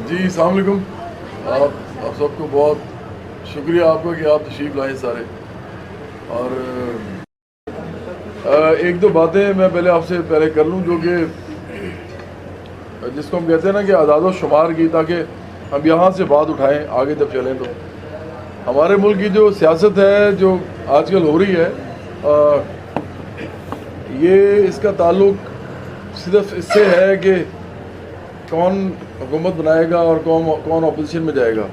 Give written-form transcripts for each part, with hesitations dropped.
جی السلام علیکم. آپ سب کو بہت شکریہ آپ کا کہ آپ تشریف لائیں سارے. اور ایک دو باتیں میں پہلے آپ سے کر لوں جو کہ جس کو ہم کہتے ہیں نا کہ اعداد و شمار کی, تاکہ ہم یہاں سے بات اٹھائیں آگے جب چلیں. تو ہمارے ملک کی جو سیاست ہے جو آج کل ہو رہی ہے, یہ اس کا تعلق صرف اس سے ہے کہ کون حکومت بنائے گا اور کون اپوزیشن میں جائے گا.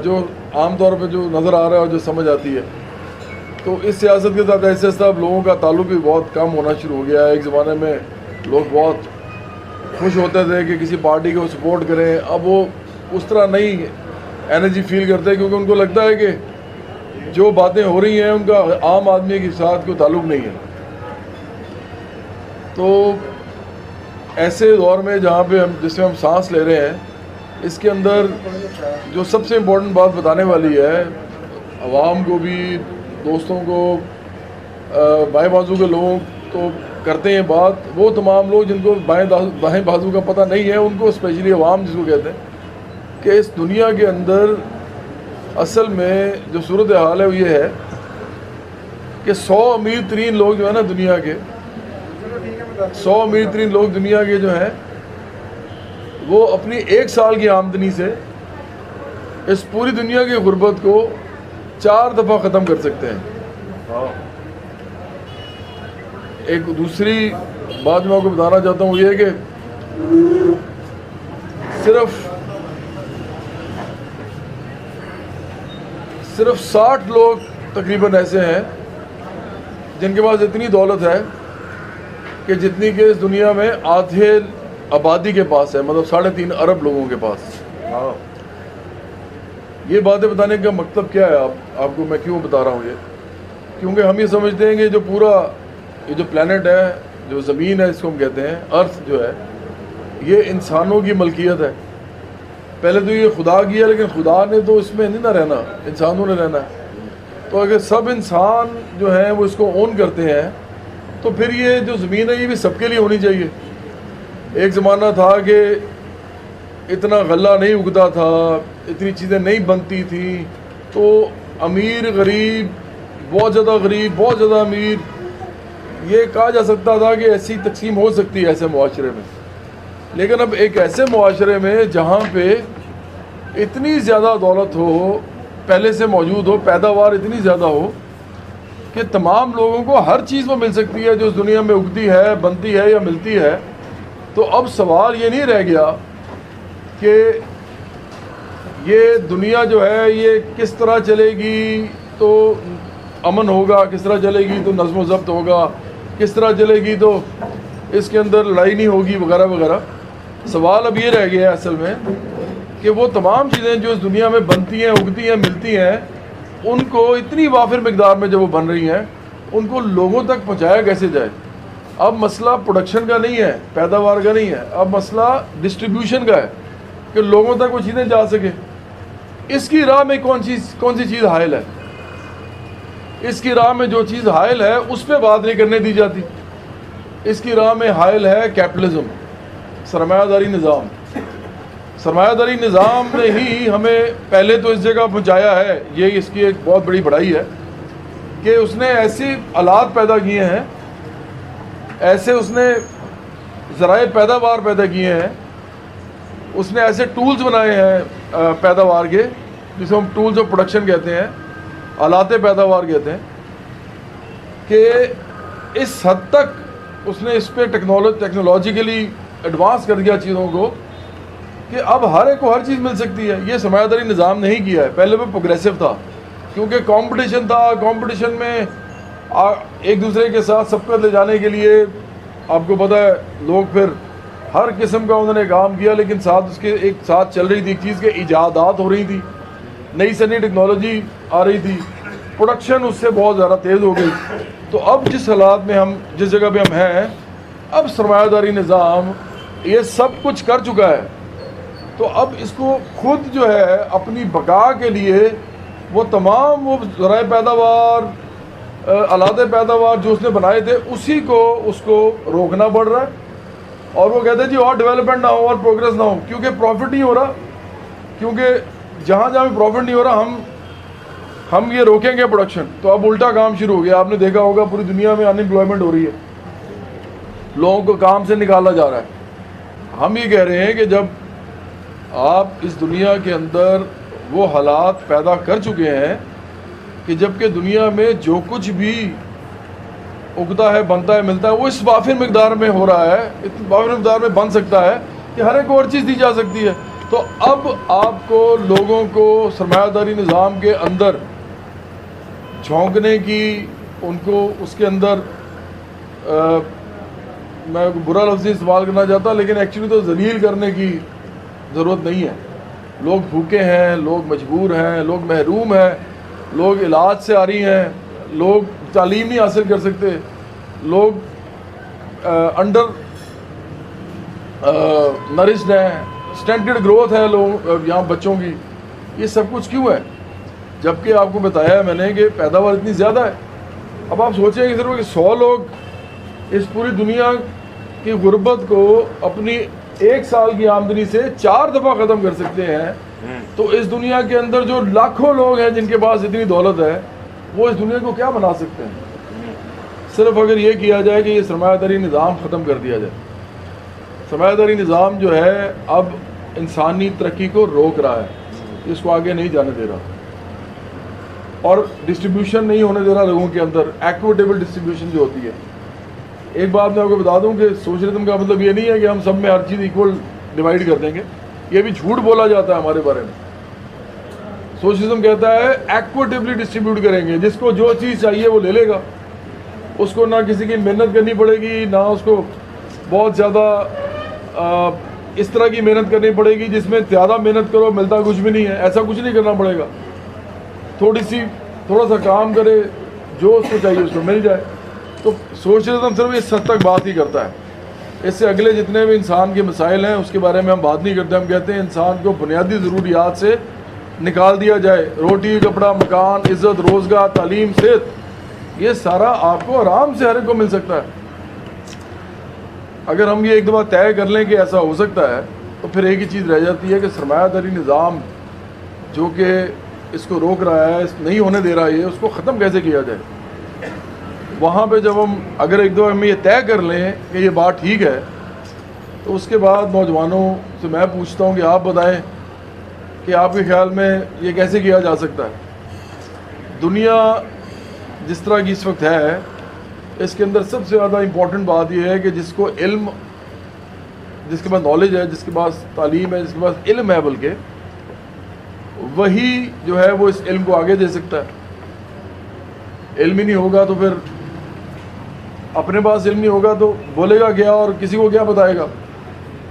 جو عام طور پہ جو نظر آ رہا ہے اور جو سمجھ آتی ہے, تو اس سیاست کے ساتھ ایسے صاحب لوگوں کا تعلق بھی بہت کم ہونا شروع ہو گیا ہے. ایک زمانے میں لوگ بہت خوش ہوتے تھے کہ کسی پارٹی کو سپورٹ کریں. اب وہ اس طرح نہیں انرجی فیل کرتے, کیونکہ ان کو لگتا ہے کہ جو باتیں ہو رہی ہیں ان کا عام آدمی کے ساتھ کوئی تعلق نہیں ہے. تو ایسے دور میں جہاں پہ جس میں ہم سانس لے رہے ہیں, اس کے اندر جو سب سے امپورٹنٹ بات بتانے والی ہے عوام کو بھی, دوستوں کو, بائیں بازو کے لوگوں تو کرتے ہیں بات, وہ تمام لوگ جن کو بائیں بازو کا پتہ نہیں ہے ان کو, اسپیشلی عوام جس کو کہتے ہیں, کہ اس دنیا کے اندر اصل میں جو صورتحال ہے وہ یہ ہے کہ 100 امیر ترین لوگ جو ہے نا دنیا کے, 100 امیر ترین لوگ دنیا کے جو ہیں وہ اپنی 1 سال کی آمدنی سے اس پوری دنیا کی غربت کو 4 دفعہ ختم کر سکتے ہیں. ایک دوسری بات میں آپ کو بتانا چاہتا ہوں, یہ ہے کہ صرف 60 لوگ تقریباً ایسے ہیں جن کے پاس اتنی دولت ہے کہ جتنی کہ اس دنیا میں آدھے آبادی کے پاس ہے, مطلب 3.5 ارب لوگوں کے پاس. یہ باتیں بتانے کا مطلب کیا ہے آپ کو میں کیوں بتا رہا ہوں یہ, کیونکہ ہم یہ سمجھتے ہیں کہ جو پورا یہ جو پلانٹ ہے, جو زمین ہے, اس کو ہم کہتے ہیں ارتھ جو ہے, یہ انسانوں کی ملکیت ہے. پہلے تو یہ خدا کی ہے, لیکن خدا نے تو اس میں نہیں نہ رہنا, انسانوں نے رہنا ہے. تو اگر سب انسان جو ہیں وہ اس کو اون کرتے ہیں تو پھر یہ جو زمین ہے یہ بھی سب کے لیے ہونی چاہیے. ایک زمانہ تھا کہ اتنا غلہ نہیں اگتا تھا, اتنی چیزیں نہیں بنتی تھیں, تو امیر غریب, بہت زیادہ غریب, بہت زیادہ امیر, یہ کہا جا سکتا تھا کہ ایسی تقسیم ہو سکتی ہے ایسے معاشرے میں. لیکن اب ایک ایسے معاشرے میں جہاں پہ اتنی زیادہ دولت ہو, پہلے سے موجود ہو, پیداوار اتنی زیادہ ہو کہ تمام لوگوں کو ہر چیز وہ مل سکتی ہے جو اس دنیا میں اگتی ہے, بنتی ہے یا ملتی ہے, تو اب سوال یہ نہیں رہ گیا کہ یہ دنیا جو ہے یہ کس طرح چلے گی تو امن ہوگا, کس طرح چلے گی تو نظم و ضبط ہوگا, کس طرح چلے گی تو اس کے اندر لڑائی نہیں ہوگی وغیرہ وغیرہ. سوال اب یہ رہ گیا ہے اصل میں کہ وہ تمام چیزیں جو اس دنیا میں بنتی ہیں, اگتی ہیں, ملتی ہیں, ان کو اتنی وافر مقدار میں جب وہ بن رہی ہیں ان کو لوگوں تک پہنچایا کیسے جائے. اب مسئلہ پروڈکشن کا نہیں ہے, پیداوار کا نہیں ہے, اب مسئلہ ڈسٹریبیوشن کا ہے کہ لوگوں تک وہ چیزیں جا سکے. اس کی راہ میں کون سی چیز حائل ہے, اس کی راہ میں جو چیز حائل ہے اس پہ بات نہیں کرنے دی جاتی. اس کی راہ میں حائل ہے کیپٹلزم, سرمایہ داری نظام. سرمایہ داری نظام نے ہی ہمیں پہلے تو اس جگہ پہنچایا ہے, یہ اس کی ایک بہت بڑی بڑائی ہے کہ اس نے ایسی آلات پیدا کیے ہیں, ایسے اس نے ذرائع پیداوار پیدا کیے ہیں, اس نے ایسے ٹولز بنائے ہیں پیداوار کے, جسے ہم ٹولز آف پروڈکشن کہتے ہیں, آلات پیداوار کہتے ہیں, کہ اس حد تک اس نے اس پہ ٹیکنالوجیکلی ایڈوانس کر دیا چیزوں کو کہ اب ہر ایک کو ہر چیز مل سکتی ہے. یہ سرمایہ داری نظام نہیں کیا ہے, پہلے وہ پروگریسو تھا کیونکہ کمپٹیشن تھا. کمپٹیشن میں ایک دوسرے کے ساتھ سبقت لے جانے کے لیے آپ کو پتہ ہے لوگ پھر ہر قسم کا انہوں نے کام کیا, لیکن ساتھ اس کے ایک ساتھ چل رہی تھی ایک چیز کے ایجادات ہو رہی تھی, نئی سے نئی ٹیکنالوجی آ رہی تھی, پروڈکشن اس سے بہت زیادہ تیز ہو گئی. تو اب جس حالات میں ہم جس جگہ پہ ہم ہیں, اب سرمایہ داری نظام یہ سب کچھ کر چکا ہے, تو اب اس کو خود جو ہے اپنی بقا کے لیے وہ تمام وہ ذرائع پیداوار, آلات پیداوار جو اس نے بنائے تھے اسی کو اس کو روکنا پڑ رہا ہے. اور وہ کہتے ہیں جی اور ڈیولپمنٹ نہ ہو اور پروگریس نہ ہو، کیونکہ پروفٹ نہیں ہو رہا، کیونکہ جہاں جہاں بھی پروفٹ نہیں ہو رہا ہم یہ روکیں گے پروڈکشن، تو اب الٹا کام شروع ہو گیا. آپ نے دیکھا ہوگا پوری دنیا میں ان امپلائمنٹ ہو رہی ہے، لوگوں کو کام سے نکالا جا رہا ہے. ہم یہ کہہ رہے ہیں کہ جب آپ اس دنیا کے اندر وہ حالات پیدا کر چکے ہیں کہ جب کہ دنیا میں جو کچھ بھی اگتا ہے، بنتا ہے، ملتا ہے، وہ اس وافر مقدار میں ہو رہا ہے، اس وافر مقدار میں بن سکتا ہے کہ ہر ایک اور چیز دی جا سکتی ہے. تو اب آپ کو لوگوں کو سرمایہ داری نظام کے اندر جھونکنے کی، ان کو اس کے اندر میں برا لفظ استعمال کرنا چاہتا، لیکن ایکچولی تو ذلیل کرنے کی ضرورت نہیں ہے. لوگ بھوکے ہیں، لوگ مجبور ہیں، لوگ محروم ہیں، لوگ علاج سے آ رہی ہیں، لوگ تعلیم نہیں حاصل کر سکتے، لوگ انڈر نرشڈ ہیں، سٹنٹڈ گروتھ ہے لوگ یہاں بچوں کی. یہ سب کچھ کیوں ہے؟ جبکہ آپ کو بتایا ہے میں نے کہ پیداوار اتنی زیادہ ہے. اب آپ سوچیں کہ صرف 100 لوگ اس پوری دنیا کی غربت کو اپنی 1 سال کی آمدنی سے 4 دفعہ ختم کر سکتے ہیں، تو اس دنیا کے اندر جو لاکھوں لوگ ہیں جن کے پاس اتنی دولت ہے، وہ اس دنیا کو کیا بنا سکتے ہیں؟ صرف اگر یہ کیا جائے کہ یہ سرمایہ داری نظام ختم کر دیا جائے. سرمایہ داری نظام جو ہے اب انسانی ترقی کو روک رہا ہے، اس کو آگے نہیں جانے دے رہا، اور ڈسٹریبیوشن نہیں ہونے دے رہا لوگوں کے اندر، ایکویٹیبل ڈسٹریبیوشن جو ہوتی ہے. ایک بات میں آپ کو بتا دوں کہ سوشلزم کا مطلب یہ نہیں ہے کہ ہم سب میں ہر چیز ایکول ڈیوائڈ کر دیں گے. یہ بھی جھوٹ بولا جاتا ہے ہمارے بارے میں. سوشلزم کہتا ہے ایکویٹیبلی ڈسٹریبیوٹ کریں گے، جس کو جو چیز چاہیے وہ لے لے گا، اس کو نہ کسی کی محنت کرنی پڑے گی، نہ اس کو بہت زیادہ اس طرح کی محنت کرنی پڑے گی جس میں زیادہ محنت کرو ملتا کچھ بھی نہیں ہے. ایسا کچھ نہیں کرنا پڑے گا، تھوڑا سا کام کرے، جو اس کو چاہیے اس کو مل جائے. تو سوشلزم صرف اس حد تک بات ہی کرتا ہے. اس سے اگلے جتنے بھی انسان کے مسائل ہیں اس کے بارے میں ہم بات نہیں کرتے. ہم کہتے ہیں انسان کو بنیادی ضروریات سے نکال دیا جائے، روٹی، کپڑا، مکان، عزت، روزگار، تعلیم، صحت، یہ سارا آپ کو آرام سے ہر ایک کو مل سکتا ہے. اگر ہم یہ ایک دفعہ طے کر لیں کہ ایسا ہو سکتا ہے، تو پھر ایک ہی چیز رہ جاتی ہے کہ سرمایہ داری نظام جو کہ اس کو روک رہا ہے، نہیں ہونے دے رہا ہے، اس کو ختم کیسے کیا جائے. وہاں پہ جب ہم اگر ایک دفعہ ہم یہ طے کر لیں کہ یہ بات ٹھیک ہے، تو اس کے بعد نوجوانوں سے میں پوچھتا ہوں کہ آپ بتائیں کہ آپ کے خیال میں یہ کیسے کیا جا سکتا ہے. دنیا جس طرح کی اس وقت ہے، اس کے اندر سب سے زیادہ امپورٹنٹ بات یہ ہے کہ جس کو علم، جس کے پاس نالج ہے، جس کے پاس تعلیم ہے، جس کے پاس علم ہے، بلکہ وہی جو ہے وہ اس علم کو آگے دے سکتا ہے. علم ہی نہیں ہوگا تو پھر اپنے پاس علم نہیں ہوگا تو بولے گا کیا اور کسی کو کیا بتائے گا.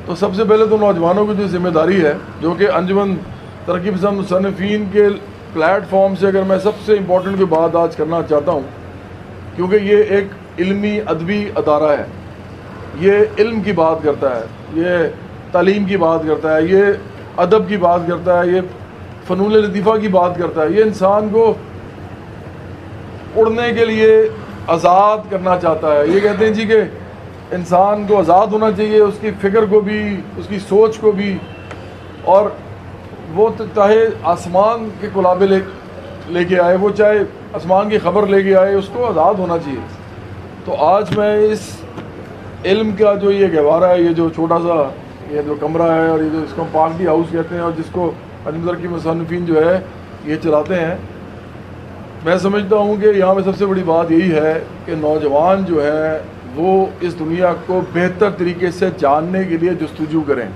تو سب سے پہلے تو نوجوانوں کی جو ذمہ داری ہے، جو کہ انجمن ترقی پسند مصنفین کے پلیٹ فارم سے اگر میں سب سے امپورٹنٹ کوئی بات آج کرنا چاہتا ہوں، کیونکہ یہ ایک علمی ادبی ادارہ ہے، یہ علم کی بات کرتا ہے، یہ تعلیم کی بات کرتا ہے، یہ ادب کی بات کرتا ہے، یہ فنون لطیفہ کی بات کرتا ہے. یہ انسان کو اڑنے کے لیے آزاد کرنا چاہتا ہے. یہ کہتے ہیں جی کہ انسان کو آزاد ہونا چاہیے، اس کی فکر کو بھی، اس کی سوچ کو بھی، اور وہ چاہے آسمان کے کلابے لے کے آئے، وہ چاہے آسمان کی خبر لے کے آئے، اس کو آزاد ہونا چاہیے. تو آج میں اس علم کا جو یہ گہوارہ ہے، یہ جو چھوٹا سا یہ جو کمرہ ہے، اور یہ جو اس کو پارٹی ہاؤس کہتے ہیں، اور جس کو انجمن ترقی مصنفین جو ہے یہ چلاتے ہیں، میں سمجھتا ہوں کہ یہاں میں سب سے بڑی بات یہی ہے کہ نوجوان جو ہیں وہ اس دنیا کو بہتر طریقے سے جاننے کے لیے جستجو کریں.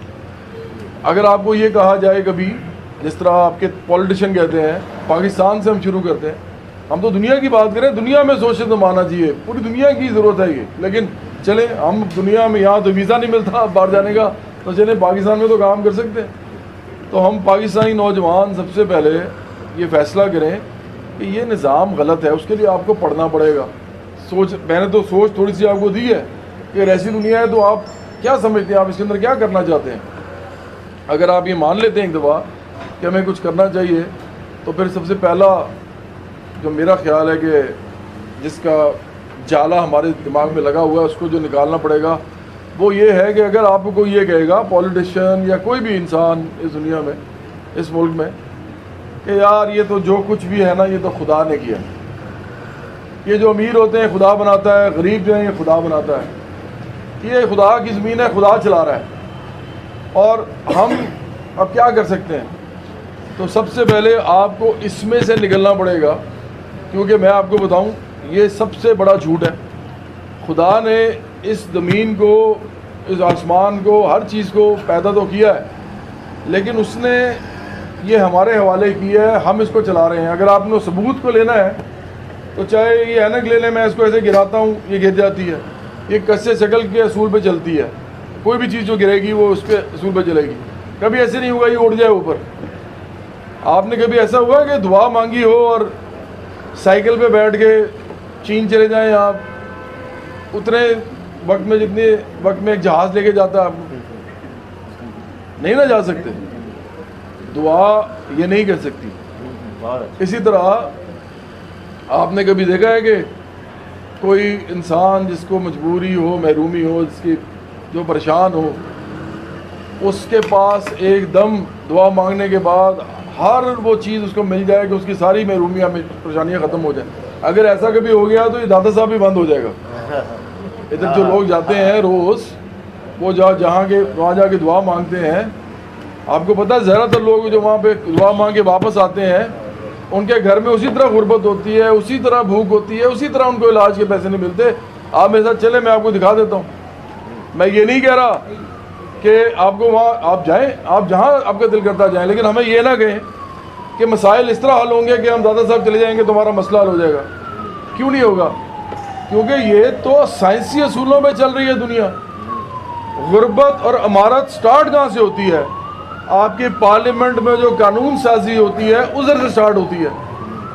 اگر آپ کو یہ کہا جائے کبھی، جس طرح آپ کے پولیٹیشین کہتے ہیں، پاکستان سے ہم شروع کرتے ہیں، ہم تو دنیا کی بات کریں، دنیا میں سوشلزم آنا چاہیے، پوری دنیا کی ضرورت ہے یہ. لیکن چلیں ہم دنیا میں، یہاں تو ویزا نہیں ملتا باہر جانے کا، تو چلیں پاکستان میں تو کام کر سکتے ہیں. تو ہم پاکستانی نوجوان سب سے پہلے یہ فیصلہ کریں کہ یہ نظام غلط ہے. اس کے لیے آپ کو پڑھنا پڑے گا. میں نے تو سوچ تھوڑی سی آپ کو دی ہے کہ ایسی دنیا ہے، تو آپ کیا سمجھتے ہیں، آپ اس کے اندر کیا کرنا چاہتے ہیں. اگر آپ یہ مان لیتے ہیں ایک دفعہ کہ ہمیں کچھ کرنا چاہیے، تو پھر سب سے پہلا جو میرا خیال ہے کہ جس کا جالا ہمارے دماغ میں لگا ہوا ہے، اس کو جو نکالنا پڑے گا، وہ یہ ہے کہ اگر آپ کو یہ کہے گا پولیٹیشین یا کوئی بھی انسان اس دنیا میں اس ملک میں کہ یار یہ تو جو کچھ بھی ہے نا یہ تو خدا نے کیا، یہ جو امیر ہوتے ہیں خدا بناتا ہے، غریب جو ہیں یہ خدا بناتا ہے، یہ خدا کی زمین ہے، خدا چلا رہا ہے، اور ہم اب کیا کر سکتے ہیں؟ تو سب سے پہلے آپ کو اس میں سے نکلنا پڑے گا، کیونکہ میں آپ کو بتاؤں یہ سب سے بڑا جھوٹ ہے۔ خدا نے اس زمین کو، اس آسمان کو، ہر چیز کو پیدا تو کیا ہے، لیکن اس نے یہ ہمارے حوالے کیا ہے، ہم اس کو چلا رہے ہیں۔ اگر آپ نے ثبوت کو لینا ہے تو چاہے یہ اینک لے لیں، میں اس کو ایسے گراتا ہوں یہ گر جاتی ہے، یہ کسے شکل کے اصول پہ چلتی ہے، کوئی بھی چیز جو گرے گی وہ اس پہ اصول پہ چلے گی، کبھی ایسے نہیں ہوگا یہ اڑ جائے اوپر۔ آپ نے کبھی ایسا ہوا کہ دعا مانگی ہو اور سائیکل پہ بیٹھ کے چین چلے جائیں آپ اتنے وقت میں جتنے وقت میں ایک جہاز لے کے جاتا ہے آپ کو؟ نہیں نہ جا سکتے، دعا یہ نہیں کر سکتی۔ اسی طرح آپ نے کبھی دیکھا ہے کہ کوئی انسان جس کو مجبوری ہو، محرومی ہو، جس کی جو پریشان ہو، اس کے پاس ایک دم دعا مانگنے کے بعد ہر وہ چیز اس کو مل جائے کہ اس کی ساری محرومیاں پریشانیاں ختم ہو جائیں؟ اگر ایسا کبھی ہو گیا تو یہ دادا صاحب بھی بند ہو جائے گا۔ ادھر جو لوگ جاتے ہیں روز وہ جہاں کے وہاں جا کے دعا مانگتے ہیں، آپ کو پتہ ہے زیادہ تر لوگ جو وہاں پہ دعا مانگ کے واپس آتے ہیں ان کے گھر میں اسی طرح غربت ہوتی ہے، اسی طرح بھوک ہوتی ہے، اسی طرح ان کو علاج کے پیسے نہیں ملتے۔ آپ میرے ساتھ چلیں، میں آپ کو دکھا دیتا ہوں۔ میں یہ نہیں کہہ رہا کہ آپ کو وہاں آپ جائیں، آپ جہاں آپ کا دل کرتا جائیں، لیکن ہمیں یہ نہ کہیں کہ مسائل اس طرح حل ہوں گے کہ ہم دادا صاحب چلے جائیں گے تمہارا مسئلہ حل ہو جائے گا۔ کیوں نہیں ہوگا؟ کیونکہ یہ تو سائنسی اصولوں پہ چل رہی ہے دنیا۔ غربت اور امارت سٹارٹ کہاں سے ہوتی ہے؟ آپ کی پارلیمنٹ میں جو قانون سازی ہوتی ہے ادھر سے سٹارٹ ہوتی ہے۔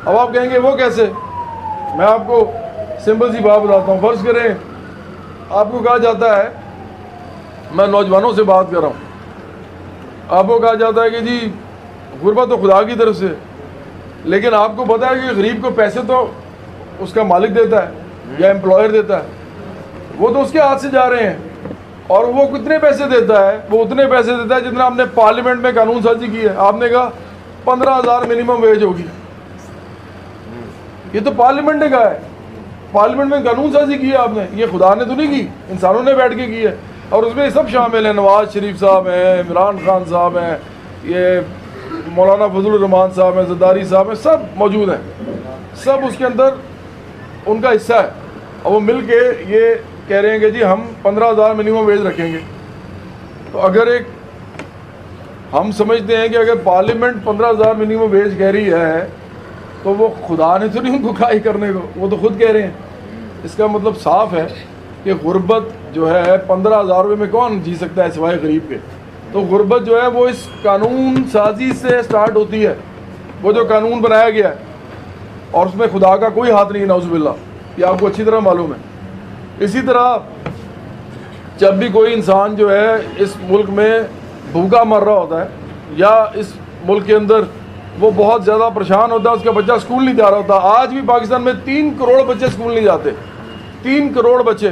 اب آپ کہیں گے وہ کیسے؟ میں آپ کو سمپل سی بات بتاتا ہوں۔ فرض کریں آپ کو کہا جاتا ہے، میں نوجوانوں سے بات کر رہا ہوں، آپ کو کہا جاتا ہے کہ جی غربت تو خدا کی طرف سے، لیکن آپ کو پتہ ہے کہ غریب کو پیسے تو اس کا مالک دیتا ہے یا امپلائر دیتا ہے، وہ تو اس کے ہاتھ سے جا رہے ہیں، اور وہ کتنے پیسے دیتا ہے؟ وہ اتنے پیسے دیتا ہے جتنا ہم نے پارلیمنٹ میں قانون سازی کی ہے۔ آپ نے کہا 15,000 منیمم ویج ہوگی، یہ تو پارلیمنٹ نے کہا ہے، پارلیمنٹ میں قانون سازی کی ہے آپ نے، یہ خدا نے تو نہیں کی، انسانوں نے بیٹھ کے کی ہے، اور اس میں سب شامل ہیں، نواز شریف صاحب ہیں، عمران خان صاحب ہیں، یہ مولانا فضل الرحمان صاحب ہیں، زرداری صاحب ہیں، سب موجود ہیں، سب اس کے اندر ان کا حصہ ہے، اور وہ مل کے یہ کہہ رہے ہیں کہ جی ہم 15,000 منیمم ویج رکھیں گے۔ تو اگر ایک ہم سمجھتے ہیں کہ اگر پارلیمنٹ 15,000 منیمم ویج کہہ رہی ہے تو وہ خدا نے تو نہیں ان کو کہا ہی کرنے کو، وہ تو خود کہہ رہے ہیں۔ اس کا مطلب صاف ہے کہ غربت جو ہے 15,000 روپے میں کون جی سکتا ہے سوائے غریب کے؟ تو غربت جو ہے وہ اس قانون سازی سے سٹارٹ ہوتی ہے، وہ جو قانون بنایا گیا ہے، اور اس میں خدا کا کوئی ہاتھ نہیں، نعوذ باللہ، یہ آپ کو اچھی طرح معلوم ہے۔ اسی طرح جب بھی کوئی انسان جو ہے اس ملک میں بھوکا مر رہا ہوتا ہے، یا اس ملک کے اندر وہ بہت زیادہ پریشان ہوتا ہے، اس کا بچہ اسکول نہیں جا رہا ہوتا۔ آج بھی پاکستان میں 3 کروڑ بچے اسکول نہیں جاتے، 3 کروڑ بچے۔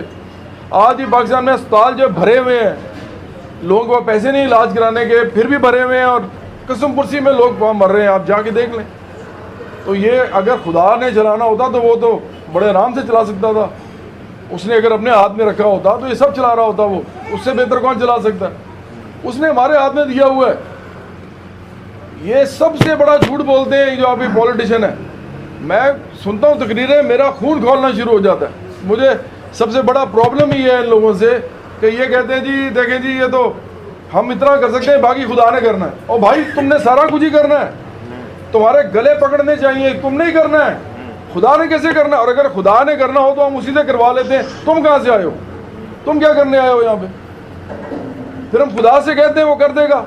آج بھی پاکستان میں اسپتال جو بھرے ہوئے ہیں، لوگوں کو پیسے نہیں علاج کرانے کے، پھر بھی بھرے ہوئے ہیں، اور قسم پرسی میں لوگ وہاں مر رہے ہیں، آپ جا کے دیکھ لیں۔ تو یہ اگر خدا نے چلانا ہوتا تو وہ تو بڑے آرام سے چلا سکتا تھا، اس نے اگر اپنے ہاتھ میں رکھا ہوتا تو یہ سب چلا رہا ہوتا، وہ اس سے بہتر کون چلا سکتا ہے؟ اس نے ہمارے ہاتھ میں دیا ہوا ہے۔ یہ سب سے بڑا جھوٹ بولتے ہیں جو آپ یہ پولیٹیشین ہے۔ میں سنتا ہوں تقریریں، میرا خون کھولنا شروع ہو جاتا ہے۔ مجھے سب سے بڑا پرابلم یہ ہے ان لوگوں سے کہ یہ کہتے ہیں جی دیکھیں جی یہ تو ہم اتنا کر سکتے ہیں، باقی خدا نے کرنا ہے۔ اور بھائی تم نے سارا کچھ ہی کرنا ہے، تمہارے گلے پکڑنے چاہیے، تم نے ہی کرنا ہے، خدا نے کیسے کرنا ہے؟ اور اگر خدا نے کرنا ہو تو ہم اسی سے کروا لیتے ہیں۔ تم کہاں سے آئے ہو؟ تم کیا کرنے آئے ہو یہاں پہ؟ پھر ہم خدا سے کہتے ہیں وہ کر دے گا۔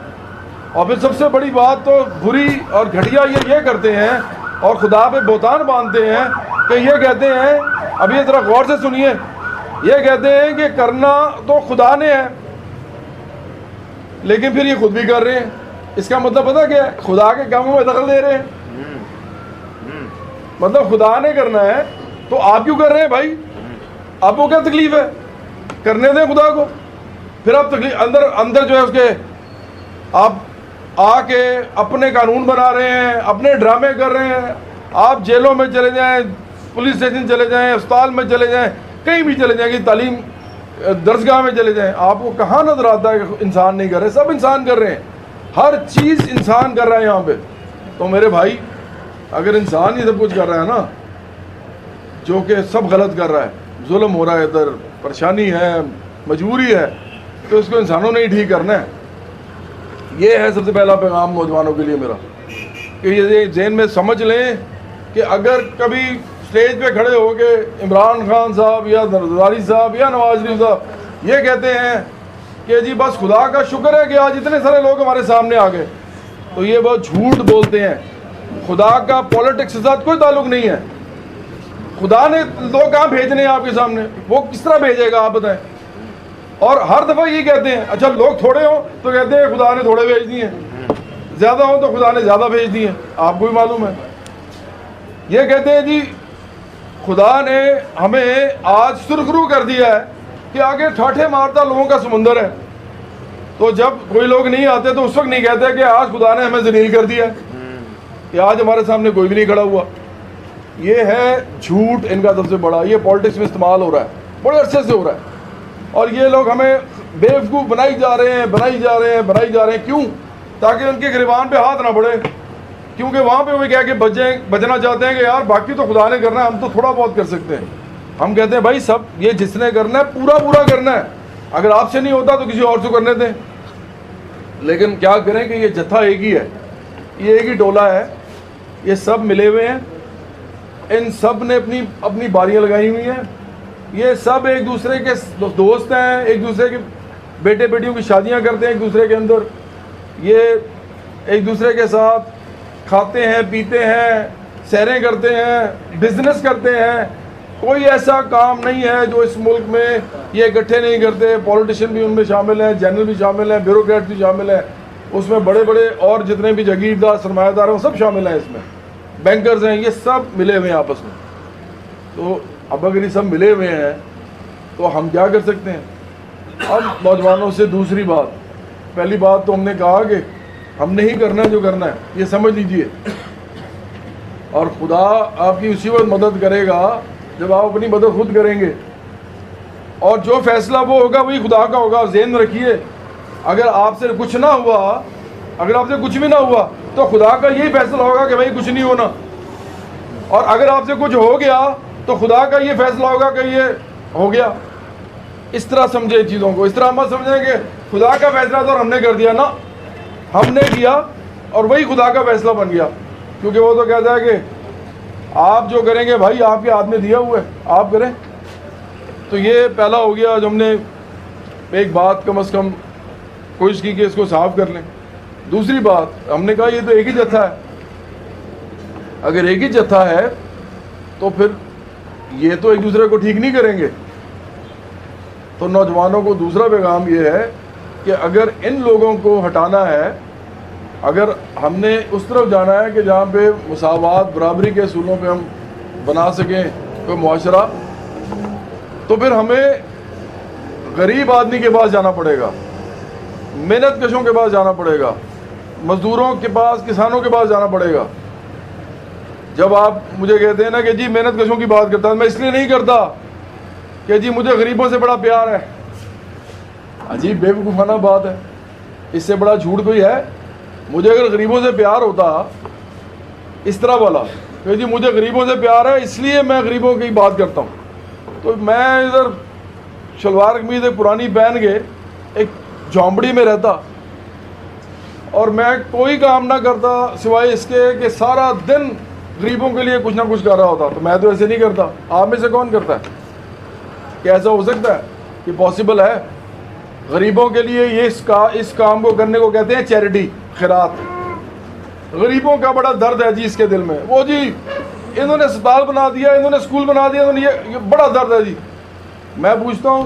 اور پھر سب سے بڑی بات تو بری اور گھٹیا یہ کرتے ہیں اور خدا پہ بہتان باندھتے ہیں کہ یہ کہتے ہیں، ابھی ذرا غور سے سنیے، یہ کہتے ہیں کہ کرنا تو خدا نے ہے، لیکن پھر یہ خود بھی کر رہے ہیں۔ اس کا مطلب پتہ کیا ہے؟ خدا کے کاموں میں دخل دے رہے ہیں۔ مطلب خدا نے کرنا ہے تو آپ کیوں کر رہے ہیں بھائی؟ آپ کو کیا تکلیف ہے؟ کرنے دیں خدا کو۔ پھر آپ تکلیف اندر جو ہے اس کے آپ آ کے اپنے قانون بنا رہے ہیں, اپنے ڈرامے کر رہے ہیں. آپ جیلوں میں چلے جائیں, پولیس اسٹیشن چلے جائیں, اسپتال میں چلے جائیں, کہیں بھی چلے جائیں, کہ تعلیم درسگاہ میں چلے جائیں, آپ کو کہاں نظر آتا ہے کہ انسان نہیں کر رہے؟ سب انسان کر رہے ہیں, ہر چیز انسان کر رہا ہے یہاں پہ. تو میرے بھائی, اگر انسان ہی سب کچھ کر رہا ہے نا, جو کہ سب غلط کر رہا ہے, ظلم ہو رہا ہے, ادھر پریشانی ہے, مجبوری ہے, تو اس کو انسانوں نے ہی ٹھیک کرنا ہے. یہ ہے سب سے پہلا پیغام نوجوانوں کے لیے میرا, کہ یہ ذہن میں سمجھ لیں کہ اگر کبھی اسٹیج پہ کھڑے ہو کے عمران خان صاحب یا زرداری صاحب یا نواز شریف صاحب یہ کہتے ہیں کہ جی بس خدا کا شکر ہے کہ آج اتنے سارے لوگ ہمارے سامنے آ گئے, تو یہ بہت جھوٹ بولتے ہیں. خدا کا پولیٹکس کے ساتھ کوئی تعلق نہیں ہے. خدا نے لوگ کہاں بھیجنے ہیں آپ کے سامنے, وہ کس طرح بھیجے گا آپ بتائیں؟ اور ہر دفعہ یہ کہتے ہیں, اچھا لوگ تھوڑے ہوں تو کہتے ہیں خدا نے تھوڑے بھیج دیے, زیادہ ہوں تو خدا نے زیادہ بھیج دیے. آپ کو بھی معلوم ہے, یہ کہتے ہیں جی خدا نے ہمیں آج سرخرو کر دیا ہے کہ آگے ٹھاٹھے مارتا لوگوں کا سمندر ہے. تو جب کوئی لوگ نہیں آتے تو اس وقت نہیں کہتے کہ آج خدا نے ہمیں ذلیل کر دیا کہ آج ہمارے سامنے کوئی بھی نہیں کھڑا ہوا. یہ ہے جھوٹ ان کا سب سے بڑا. یہ پالیٹکس میں استعمال ہو رہا ہے, بڑے عرصے سے ہو رہا ہے, اور یہ لوگ ہمیں بیوقوف بنائی جا رہے ہیں. کیوں؟ تاکہ ان کے گریبان پہ ہاتھ نہ پڑے, کیونکہ وہاں پہ وہ کہہ کے بچنا چاہتے ہیں کہ یار باقی تو خدا نے کرنا ہے, ہم تو تھوڑا بہت کر سکتے ہیں. ہم کہتے ہیں بھائی سب یہ جس نے کرنا ہے پورا کرنا ہے, اگر آپ سے نہیں ہوتا تو کسی اور سے کرنے دیں. لیکن کیا کریں کہ یہ جتھا ایک ہی ہے, یہ ایک ہی ٹولہ ہے, یہ سب ملے ہوئے ہیں, ان سب نے اپنی باریاں لگائی ہوئی ہیں. یہ سب ایک دوسرے کے دوست ہیں, ایک دوسرے کے بیٹے بیٹیوں کی شادیاں کرتے ہیں ایک دوسرے کے اندر, یہ ایک دوسرے کے ساتھ کھاتے ہیں, پیتے ہیں, سیریں کرتے ہیں, بزنس کرتے ہیں. کوئی ایسا کام نہیں ہے جو اس ملک میں یہ اکٹھے نہیں کرتے. پولیٹیشین بھی ان میں شامل ہیں, جنرل بھی شامل ہیں, بیوروکریٹ بھی شامل ہیں, اس میں بڑے بڑے اور جتنے بھی جاگیردار سرمایہ دار ہیں سب شامل ہیں اس میں, بینکرز ہیں, یہ سب ملے ہوئے ہیں آپس میں. تو اب اگر یہ سب ملے ہوئے ہیں تو ہم کیا کر سکتے ہیں؟ اب نوجوانوں سے دوسری بات, پہلی بات تو ہم نے کہا کہ ہم نے ہی کرنا ہے جو کرنا ہے, یہ سمجھ لیجئے, اور خدا آپ کی اسی وقت مدد کرے گا جب آپ اپنی مدد خود کریں گے, اور جو فیصلہ وہ ہوگا وہی خدا کا ہوگا. ذہن میں رکھیے, اگر آپ سے کچھ نہ ہوا, اگر آپ سے کچھ بھی نہ ہوا تو خدا کا یہی فیصلہ ہوگا کہ بھائی کچھ نہیں ہونا, اور اگر آپ سے کچھ ہو گیا تو خدا کا یہ فیصلہ ہوگا کہ یہ ہو گیا. اس طرح سمجھے چیزوں کو, اس طرح مت سمجھیں کہ خدا کا فیصلہ تو ہم نے کر دیا. نا, ہم نے کیا اور وہی خدا کا فیصلہ بن گیا, کیونکہ وہ تو کہتا ہے کہ آپ جو کریں گے بھائی آپ کے ہاتھ میں دیا ہوا ہے, آپ کریں. تو یہ پہلا ہو گیا جو ہم نے ایک بات کم از کم کوشش کی کہ اس کو صاف کر لیں. دوسری بات ہم نے کہا یہ تو ایک ہی جتھا ہے, اگر ایک ہی جتھا ہے تو پھر یہ تو ایک دوسرے کو ٹھیک نہیں کریں گے. تو نوجوانوں کو دوسرا پیغام یہ ہے کہ اگر ان لوگوں کو ہٹانا ہے, اگر ہم نے اس طرف جانا ہے کہ جہاں پہ مساوات برابری کے اصولوں پہ ہم بنا سکیں کوئی معاشرہ, تو پھر ہمیں غریب آدمی کے پاس جانا پڑے گا, محنت کشوں کے پاس جانا پڑے گا, مزدوروں کے پاس, کسانوں کے پاس جانا پڑے گا. جب آپ مجھے کہتے ہیں نا کہ جی محنت کشوں کی بات کرتا ہوں, میں اس لیے نہیں کرتا کہ جی مجھے غریبوں سے بڑا پیار ہے. عجیب بے وقوفانہ بات ہے, اس سے بڑا جھوٹ کوئی ہے؟ مجھے اگر غریبوں سے پیار ہوتا اس طرح والا کہ جی مجھے غریبوں سے پیار ہے اس لیے میں غریبوں کی بات کرتا ہوں, تو میں ادھر شلوار قمیض ایک پرانی پہن کے ایک جھونپڑی میں رہتا اور میں کوئی کام نہ کرتا سوائے اس کے کہ سارا دن غریبوں کے لیے کچھ نہ کچھ کر رہا ہوتا. تو میں تو ایسے نہیں کرتا. آپ میں سے کون کرتا ہے؟ کیا ایسا ہو سکتا ہے کہ پاسبل ہے؟ غریبوں کے لیے یہ اس کام کو کرنے کو کہتے ہیں چیریٹی, خیرات. غریبوں کا بڑا درد ہے جی اس کے دل میں, وہ جی انہوں نے اسپتال بنا دیا, انہوں نے اسکول بنا دیا, انہوں نے یہ بڑا درد ہے جی. میں پوچھتا ہوں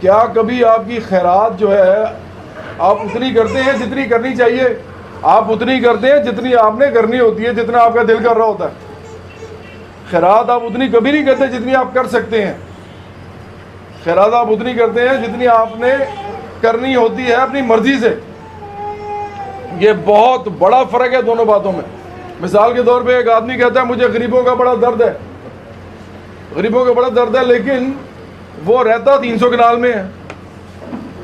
کیا کبھی آپ کی خیرات جو ہے آپ اتنی کرتے ہیں جتنی کرنی چاہیے؟ آپ اتنی کرتے ہیں جتنی آپ نے کرنی ہوتی ہے, جتنا آپ کا دل کر رہا ہوتا ہے. خیرات آپ اتنی کبھی نہیں کرتے جتنی آپ کر سکتے ہیں. خیرات آپ اتنی کرتے ہیں جتنی آپ نے کرنی ہوتی ہے اپنی مرضی سے. یہ بہت بڑا فرق ہے دونوں باتوں میں. مثال کے طور پہ ایک آدمی کہتا ہے مجھے غریبوں کا بڑا درد ہے, غریبوں کا بڑا درد ہے, لیکن وہ رہتا 300 کنال میں ہے,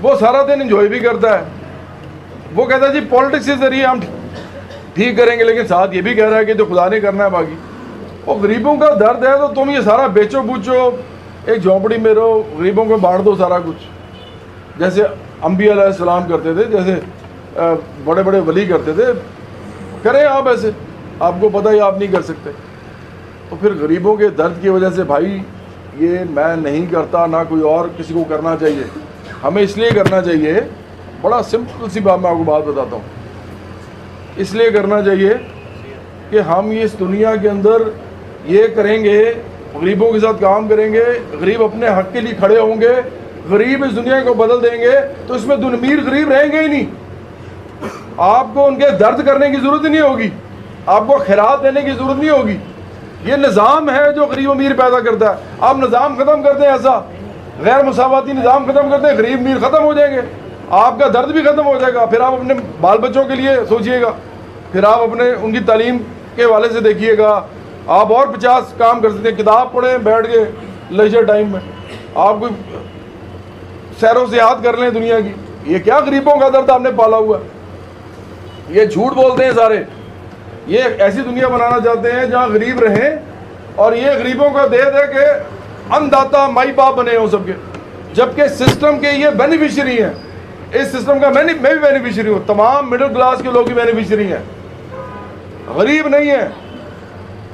وہ سارا دن انجوائے بھی کرتا ہے. وہ کہتا ہے جی پالیٹکس کے ذریعے ہم ٹھیک کریں گے, لیکن ساتھ یہ بھی کہہ رہا ہے کہ جو خدا نے کرنا ہے باقی. وہ غریبوں کا درد ہے تو تم یہ سارا بیچو بوچو, ایک جھونپڑی میں رہو, غریبوں کو بانٹ دو سارا کچھ, جیسے انبیاء علیہ السلام کرتے تھے, جیسے بڑے بڑے ولی کرتے تھے. کریں آپ ایسے, آپ کو پتہ ہے آپ نہیں کر سکتے. تو پھر غریبوں کے درد کی وجہ سے بھائی یہ میں نہیں کرتا, نہ کوئی اور کسی کو کرنا چاہیے. ہمیں اس لیے کرنا چاہیے, بڑا سمپل سی بات میں آپ کو بات بتاتا ہوں, اس لیے کرنا چاہیے کہ ہم اس دنیا کے اندر یہ کریں گے, غریبوں کے ساتھ کام کریں گے, غریب اپنے حق کے لیے کھڑے ہوں گے, غریب اس دنیا کو بدل دیں گے, تو اس میں امیر غریب رہیں گے ہی نہیں. آپ کو ان کے درد کرنے کی ضرورت ہی نہیں ہوگی, آپ کو خیرات دینے کی ضرورت نہیں ہوگی. یہ نظام ہے جو غریب امیر پیدا کرتا ہے. آپ نظام ختم کرتے ہیں, ایسا غیر مساواتی نظام ختم کرتے ہیں, غریب امیر ختم ہو جائیں گے, آپ کا درد بھی ختم ہو جائے گا. پھر آپ اپنے بال بچوں کے لیے سوچئے گا, پھر آپ اپنے ان کی تعلیم کے حوالے سے دیکھیے گا. آپ اور 50 کام کر سکتے ہیں, کتاب پڑھیں بیٹھ کے لیجر ٹائم میں, آپ کوئی سیر و سیاحت کر لیں دنیا کی. یہ کیا غریبوں کا درد آپ نے پالا ہوا ہے. یہ جھوٹ بولتے ہیں سارے. یہ ایسی دنیا بنانا چاہتے ہیں جہاں غریب رہیں, اور یہ غریبوں کو دے دے کہ انداتا مائی باپ بنے ہوں سب کے, جبکہ سسٹم کے یہ بینیفیشری ہیں. اس سسٹم کا میں بھی بینیفیشری ہوں, تمام مڈل کلاس کے لوگ بھی بینیفیشری ہیں, غریب نہیں ہیں.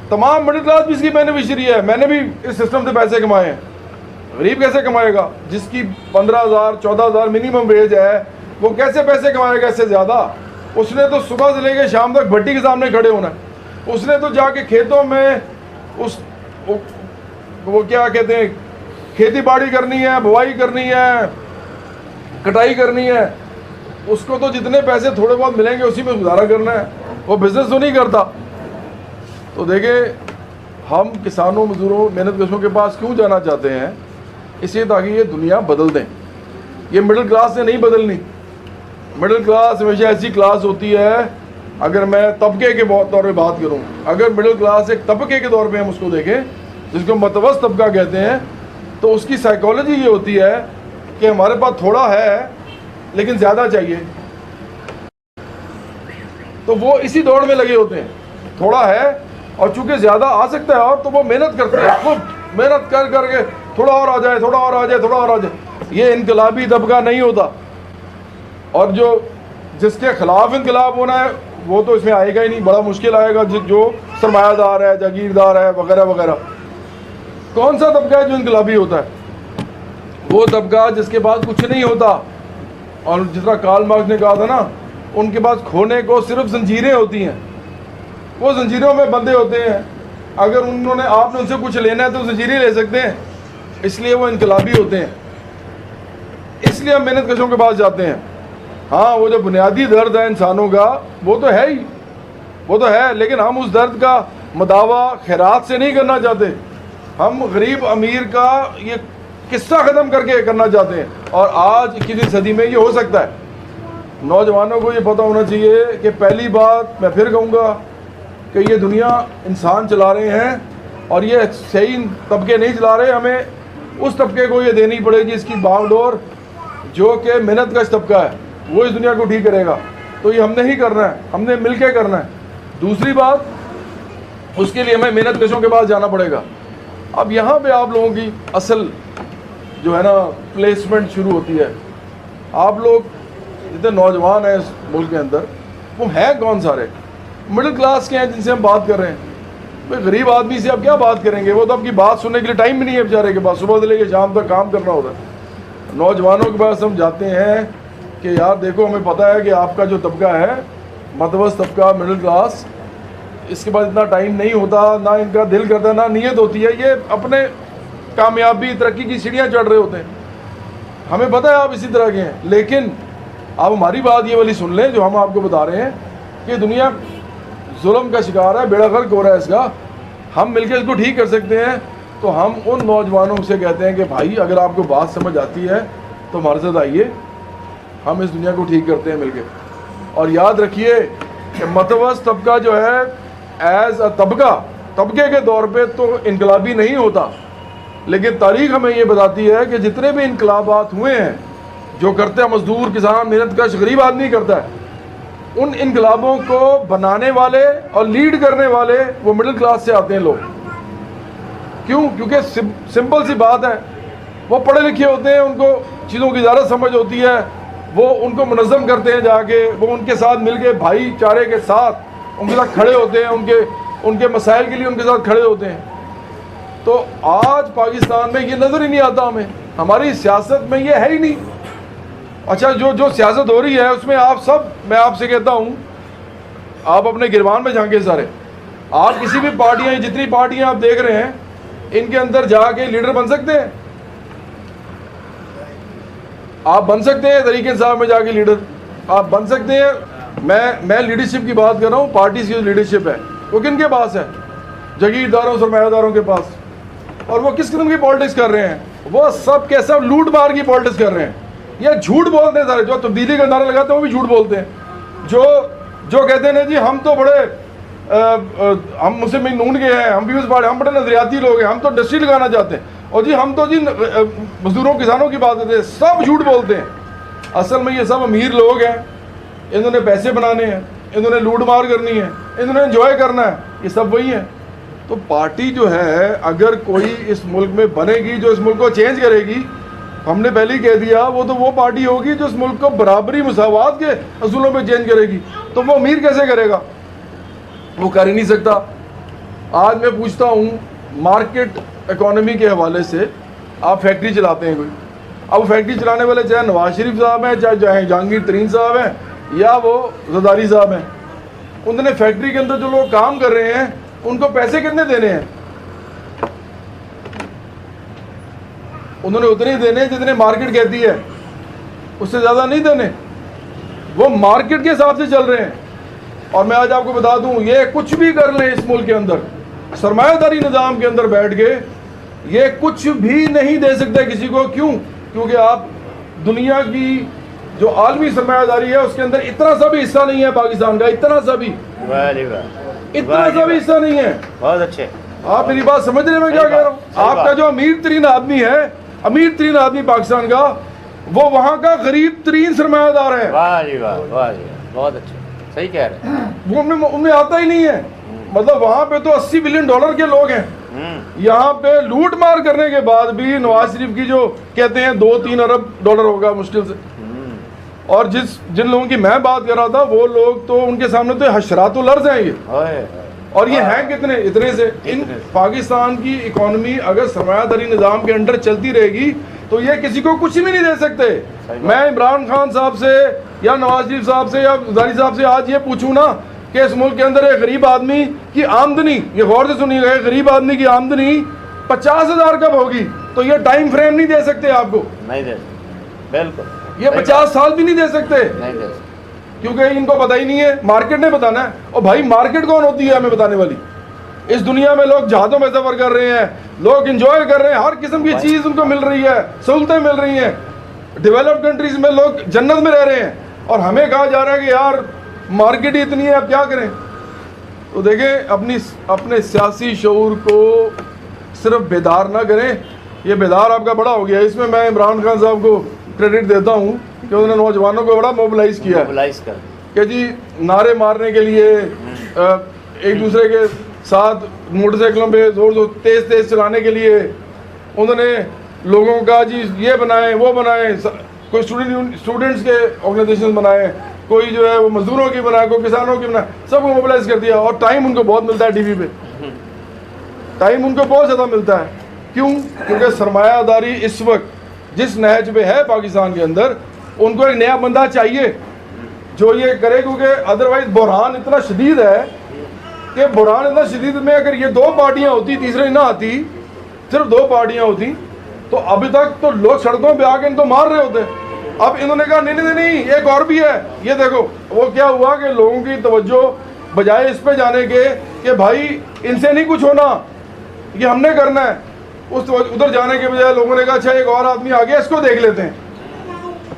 تمام مڈل کلاس بھی اس کی بینیفیشری ہے. میں نے بھی اس سسٹم سے پیسے کمائے ہیں. غریب کیسے کمائے گا؟ جس کی 15,000 14,000 منیمم ویج ہے, وہ کیسے پیسے کمائے گا اس سے زیادہ؟ اس نے تو صبح سے لے کے شام تک بھٹی کے سامنے کھڑے ہونا ہے. اس نے تو جا کے کھیتوں میں وہ کیا کہتے ہیں, کھیتی باڑی کرنی ہے, بوائی کرنی ہے, کٹائی کرنی ہے. اس کو تو جتنے پیسے تھوڑے بہت ملیں گے اسی میں گزارا کرنا ہے, وہ بزنس تو نہیں کرتا. تو دیکھیں ہم کسانوں, مزدوروں, محنت کشوں کے پاس کیوں جانا چاہتے ہیں؟ اس لیے تاکہ یہ دنیا بدل دیں. یہ مڈل کلاس نے نہیں بدلنی. مڈل کلاس ہمیشہ ایسی کلاس ہوتی ہے, اگر میں طبقے کے طور پہ بات کروں, اگر مڈل کلاس ایک طبقے کے طور پہ ہم اس کو دیکھیں, جس کو متوسط طبقہ کہتے ہیں, تو اس کی سائیکالوجی یہ ہوتی ہے کہ ہمارے پاس تھوڑا ہے لیکن زیادہ چاہیے. تو وہ اسی دوڑ میں لگے ہوتے ہیں, تھوڑا ہے اور چونکہ زیادہ آ سکتا ہے, اور تو وہ محنت کرتے ہیں, خوب محنت کر کر کے تھوڑا اور آ جائے, تھوڑا اور آ جائے, تھوڑا اور آ جائے. یہ انقلابی طبقہ نہیں ہوتا. اور جس کے خلاف انقلاب ہونا ہے وہ تو اس میں آئے گا ہی نہیں, بڑا مشکل آئے گا. جو سرمایہ دار ہے, جاگیردار ہے, وغیرہ وغیرہ. کون سا طبقہ ہے جو انقلابی ہوتا ہے؟ وہ طبقہ جس کے پاس کچھ نہیں ہوتا, اور جس طرح کارل مارکس نے کہا تھا نا, ان کے پاس کھونے کو صرف زنجیریں ہوتی ہیں. وہ زنجیروں میں بندھے ہوتے ہیں, اگر آپ نے ان سے کچھ لینا ہے تو زنجیریں لے سکتے ہیں. اس لیے وہ انقلابی ہوتے ہیں. اس لیے ہم محنت کشوں کے پاس جاتے ہیں. ہاں وہ جو بنیادی درد ہے انسانوں کا وہ تو ہے ہی, وہ تو ہے, لیکن ہم اس درد کا مداوع خیرات سے نہیں کرنا چاہتے. ہم غریب امیر کا یہ قصہ ختم کر کے کرنا چاہتے ہیں. اور آج 21ویں صدی میں یہ ہو سکتا ہے. نوجوانوں کو یہ پتہ ہونا چاہیے کہ پہلی بات میں پھر کہوں گا کہ یہ دنیا انسان چلا رہے ہیں, اور یہ صحیح طبقے نہیں چلا رہے. ہمیں اس طبقے کو یہ دینی پڑے گی اس کی باغ ڈور, جو کہ محنت کش طبقہ ہے, وہ اس دنیا کو ٹھیک کرے گا. تو یہ ہم نے ہی کرنا ہے, ہم نے مل کے کرنا ہے. دوسری بات, اس کے لیے ہمیں محنت کشوں کے پاس جانا پڑے گا. اب یہاں پہ آپ لوگوں کی اصل جو ہے نا پلیسمنٹ شروع ہوتی ہے. آپ لوگ جتنے نوجوان ہیں اس ملک کے اندر, وہ ہیں کون سارے مڈل کلاس کے ہیں جن سے ہم بات کر رہے ہیں. بھائی غریب آدمی سے آپ کیا بات کریں گے؟ وہ تو آپ کی بات سننے کے لیے ٹائم بھی نہیں ہے بیچارے کے پاس, صبح سے لے کے شام تک کام کرنا ہوتا ہے. نوجوانوں کے پاس ہم جاتے ہیں کہ یار دیکھو, ہمیں پتہ ہے کہ آپ کا جو طبقہ ہے, متوسط طبقہ, مڈل کلاس, اس کے پاس اتنا ٹائم نہیں ہوتا, نہ ان کا دل کرتا, نہ نیت ہوتی ہے. یہ اپنے کامیابی ترقی کی سیڑھیاں چڑھ رہے ہوتے ہیں. ہمیں پتہ ہے آپ اسی طرح کے ہیں, لیکن آپ ہماری بات یہ والی سن لیں جو ہم آپ کو بتا رہے ہیں کہ دنیا ظلم کا شکار ہے, بیڑا غرق ہو رہا ہے اس کا. ہم مل کے اس کو ٹھیک کر سکتے ہیں. تو ہم ان نوجوانوں سے کہتے ہیں کہ بھائی اگر آپ کو بات سمجھ آتی ہے تو ہمارے ساتھ آئیے, ہم اس دنیا کو ٹھیک کرتے ہیں مل کے. اور یاد رکھیے کہ متوسط طبقہ جو ہے ایز اے طبقے کے طور پہ تو انقلابی نہیں ہوتا، لیکن تاریخ ہمیں یہ بتاتی ہے کہ جتنے بھی انقلابات ہوئے ہیں جو کرتے ہیں مزدور، کسان، محنت کش غریب آدمی کرتا ہے، ان انقلابوں کو بنانے والے اور لیڈ کرنے والے وہ مڈل کلاس سے آتے ہیں لوگ. کیوں؟ کیونکہ سمپل سی بات ہے، وہ پڑھے لکھے ہوتے ہیں، ان کو چیزوں کی زیادہ سمجھ ہوتی ہے، وہ ان کو منظم کرتے ہیں، جا کے وہ ان کے ساتھ مل کے بھائی چارے کے ساتھ ان کے ساتھ کھڑے ہوتے ہیں، ان کے مسائل کے لیے ان کے ساتھ کھڑے ہوتے ہیں. تو آج پاکستان میں یہ نظر ہی نہیں آتا ہمیں، ہماری سیاست میں یہ ہے ہی نہیں. اچھا جو سیاست ہو رہی ہے اس میں میں آپ سے کہتا ہوں، آپ اپنے گروان میں جھانکے سارے، آپ کسی بھی پارٹیاں، جتنی پارٹیاں آپ دیکھ رہے ہیں، ان کے اندر جا کے لیڈر بن سکتے ہیں؟ آپ بن سکتے ہیں تحریک انصاف میں جا کے لیڈر؟ آپ بن سکتے ہیں؟ میں لیڈرشپ کی بات کر رہا ہوں. پارٹیز کی جو لیڈرشپ ہے وہ کن کے پاس ہے؟ جگیرداروں، سرمایہ داروں کے پاس. اور وہ کس قسم کی پالیٹکس کر رہے ہیں؟ وہ سب کے سب لوٹ مار کی پالیٹکس کر رہے ہیں. یہ جھوٹ بولتے ہیں سارے، جو تبدیلی کا نعرہ لگاتے ہیں وہ بھی جھوٹ بولتے ہیں. جو کہتے ہیں جی ہم تو بڑے ہم مسلم نون کے ہیں، ہم پیپلز پارٹی، ہم بڑے نظریاتی لوگ ہیں، ہم تو انڈسٹری لگانا چاہتے ہیں، اور جی ہم تو جی مزدوروں کسانوں کی بات کرتے ہیں. سب جھوٹ بولتے ہیں. اصل میں یہ سب امیر لوگ ہیں، انہوں نے پیسے بنانے ہیں، انہوں نے لوٹ مار کرنی ہے، انہوں نے انجوائے کرنا ہے، یہ سب وہی ہیں. تو پارٹی جو ہے اگر کوئی اس ملک میں بنے گی جو اس ملک کو چینج کرے گی، ہم نے پہلے ہی کہہ دیا، وہ پارٹی ہوگی جو اس ملک کو برابری مساوات کے اصولوں پہ چینج کرے گی. تو وہ امیر کیسے کرے گا؟ وہ کر ہی نہیں سکتا. آج میں پوچھتا ہوں مارکیٹ اکانومی کے حوالے سے، آپ فیکٹری چلاتے ہیں کوئی، اب فیکٹری چلانے والے چاہے نواز شریف صاحب ہیں، چاہے جہانگیر ترین صاحب ہیں، یا وہ زرداری صاحب ہیں، انہوں نے فیکٹری کے اندر جو لوگ کام کر رہے ہیں ان کو پیسے کتنے دینے ہیں؟ انہوں نے اتنے ہی دینے ہیں جتنے مارکیٹ کہتی ہے، اس سے زیادہ نہیں دینے. وہ مارکیٹ کے حساب سے چل رہے ہیں. اور میں آج آپ کو بتا دوں، یہ کچھ بھی کر لیں اس ملک کے اندر، سرمایہ داری نظام کے اندر بیٹھ کے یہ کچھ بھی نہیں دے سکتے کسی کو. کیوں؟ کیونکہ آپ دنیا کی جو عالمی سرمایہ داری ہے اس کے اندر اتنا سا بھی حصہ نہیں ہے پاکستان کا، اتنا سا بھی حصہ نہیں ہے. بہت اچھے. آپ میری بات سمجھ رہے ہیں میں کیا کہہ رہا ہوں؟ آپ کا جو امیر ترین آدمی پاکستان کا، وہ وہاں کا غریب ترین سرمایہ دار ہے. بہت اچھے، صحیح کہہ رہے ہیں. وہ ان میں آتا ہی نہیں ہے. مطلب وہاں پہ تو $80 بلین کے لوگ ہیں. یہاں پہ لوٹ مار کرنے کے بعد بھی نواز شریف کی جو کہتے ہیں $2-3 ارب ہوگا مشکل سے. اور جن لوگوں کی میں بات کر رہا تھا وہ لوگ تو ان کے سامنے تو حشرات الارض ہیں یہ. اور یہ ہیں کتنے؟ اتنے سے. ان پاکستان کی اکانومی اگر سرمایہ داری نظام کے انڈر چلتی رہے گی تو یہ کسی کو کچھ بھی نہیں دے سکتے. میں عمران خان صاحب سے یا نواز شریف صاحب سے یا زرداری صاحب سے آج یہ پوچھوں نا کہ اس ملک کے اندر ایک غریب آدمی کی آمدنی، یہ غور سے سنیے گا، ایک غریب آدمی کی آمدنی 50,000 کب ہوگی؟ تو یہ ٹائم فریم نہیں دے سکتے آپ کو. نہیں دے سکتے، بالکل. یہ 50 سال بھی نہیں دے سکتے، کیونکہ ان کو پتہ ہی نہیں ہے. مارکیٹ نے بتانا ہے. اور بھائی مارکیٹ کون ہوتی ہے ہمیں بتانے والی؟ اس دنیا میں لوگ جہازوں میں سفر کر رہے ہیں، لوگ انجوائے کر رہے ہیں، ہر قسم کی چیز ان کو مل رہی ہے، سہولتیں مل رہی ہیں. ڈیولپڈ کنٹریز میں لوگ جنت میں رہ رہے ہیں، اور ہمیں کہا جا رہا ہے کہ یار مارکیٹ ہی اتنی ہے، اب کیا کریں؟ تو دیکھیں اپنے سیاسی شعور کو صرف بیدار نہ کریں. یہ بیدار آپ کا بڑا ہو گیا. اس میں عمران خان صاحب کو کریڈٹ دیتا ہوں کہ انہوں نے نوجوانوں کو بڑا موبلائز کیا ہے کہ جی نعرے مارنے کے لیے ایک دوسرے کے ساتھ موٹر سائیکلوں پہ زور تیز چلانے کے لیے انہوں نے لوگوں کا جی یہ بنائیں وہ بنائیں. کوئی اسٹوڈنٹس کے آرگنائزیشن بنائے، کوئی جو ہے وہ مزدوروں کی بنائے، کوئی کسانوں کی بنائے، سب کو موبلائز کر دیا. اور ٹائم ان کو بہت ملتا ہے ٹی وی پہ، ٹائم ان کو بہت زیادہ ملتا ہے. کیوں؟ کیونکہ سرمایہ داری اس وقت جس نہج پہ ہے پاکستان کے اندر، ان کو ایک نیا بندہ چاہیے جو یہ کرے. کیونکہ ادروائز بحران اتنا شدید ہے کہ بحران اتنا شدید میں اگر یہ 2 پارٹیاں ہوتی، تیسری نہ آتی، صرف 2 پارٹیاں ہوتی، تو ابھی تک تو لوگ سڑکوں پہ آ کے ان کو مار رہے ہوتے. اب انہوں نے کہا نہیں ایک اور بھی ہے. یہ دیکھو وہ کیا ہوا کہ لوگوں کی توجہ بجائے اس پہ جانے کے کہ بھائی ان سے نہیں کچھ ہونا، یہ ہم نے کرنا ہے، ادھر جانے کے بجائے لوگوں نے کہا اچھا ایک اور آدمی آ گیا، اس کو دیکھ لیتے ہیں.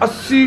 80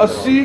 80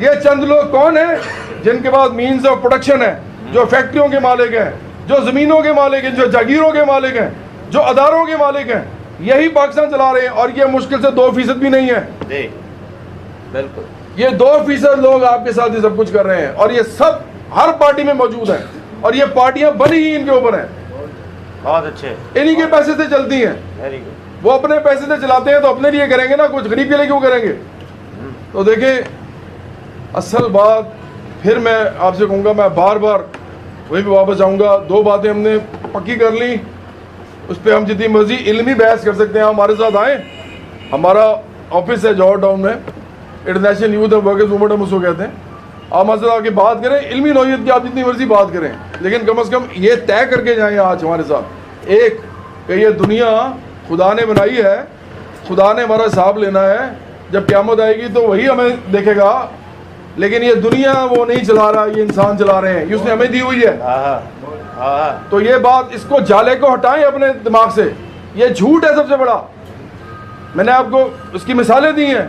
یہ چند لوگ کون ہیں جن کے پاس مینز آف پروڈکشن ہے, جو فیکٹریوں کے مالک ہیں, جو زمینوں کے مالک ہیں, جو جاگیروں کے مالک ہیں, جو اداروں کے مالک ہیں, یہی پاکستان چلا رہے ہیں. اور یہ مشکل سے 2% بھی نہیں ہے. بالکل, یہ 2% لوگ آپ کے ساتھ یہ سب کچھ کر رہے ہیں, اور یہ سب ہر پارٹی میں موجود ہیں, اور یہ پارٹیاں بنی ہی ان کے اوپر ہیں. بہت اچھے, انہی کے پیسے سے چلتی ہیں. Very good. وہ اپنے پیسے سے چلاتے ہیں تو اپنے لیے کریں گے نا, کچھ غریب کے لیے کیوں کریں گے؟ تو دیکھیں اصل بات پھر میں آپ سے کہوں گا, میں بار بار وہی پہ واپس جاؤں گا. 2 باتیں ہم نے پکی کر لی, اس پہ ہم جتنی مرضی علمی بحث کر سکتے ہیں. ہمارے ساتھ آئیں, ہمارا آفس ہے جوہر ٹاؤن میں, international youth and workers movement ہم اس کو کہتے ہیں. آپ ہمارے ساتھ آ کے بات کریں, علمی نوعیت کی آپ جتنی مرضی بات کریں, لیکن کم از کم یہ طے کر کے جائیں آج ہمارے ساتھ ایک کہ یہ دنیا خدا نے بنائی ہے, خدا نے ہمارا حساب لینا ہے. جب قیامت آئے گی تو وہی ہمیں دیکھے گا, لیکن یہ دنیا وہ نہیں چلا رہا, یہ انسان چلا رہے ہیں, یہ اس نے ہمیں دی ہوئی ہے. تو یہ بات, اس کو جالے کو ہٹائیں اپنے دماغ سے. یہ جھوٹ ہے سب سے بڑا. میں نے آپ کو اس کی مثالیں دی ہیں.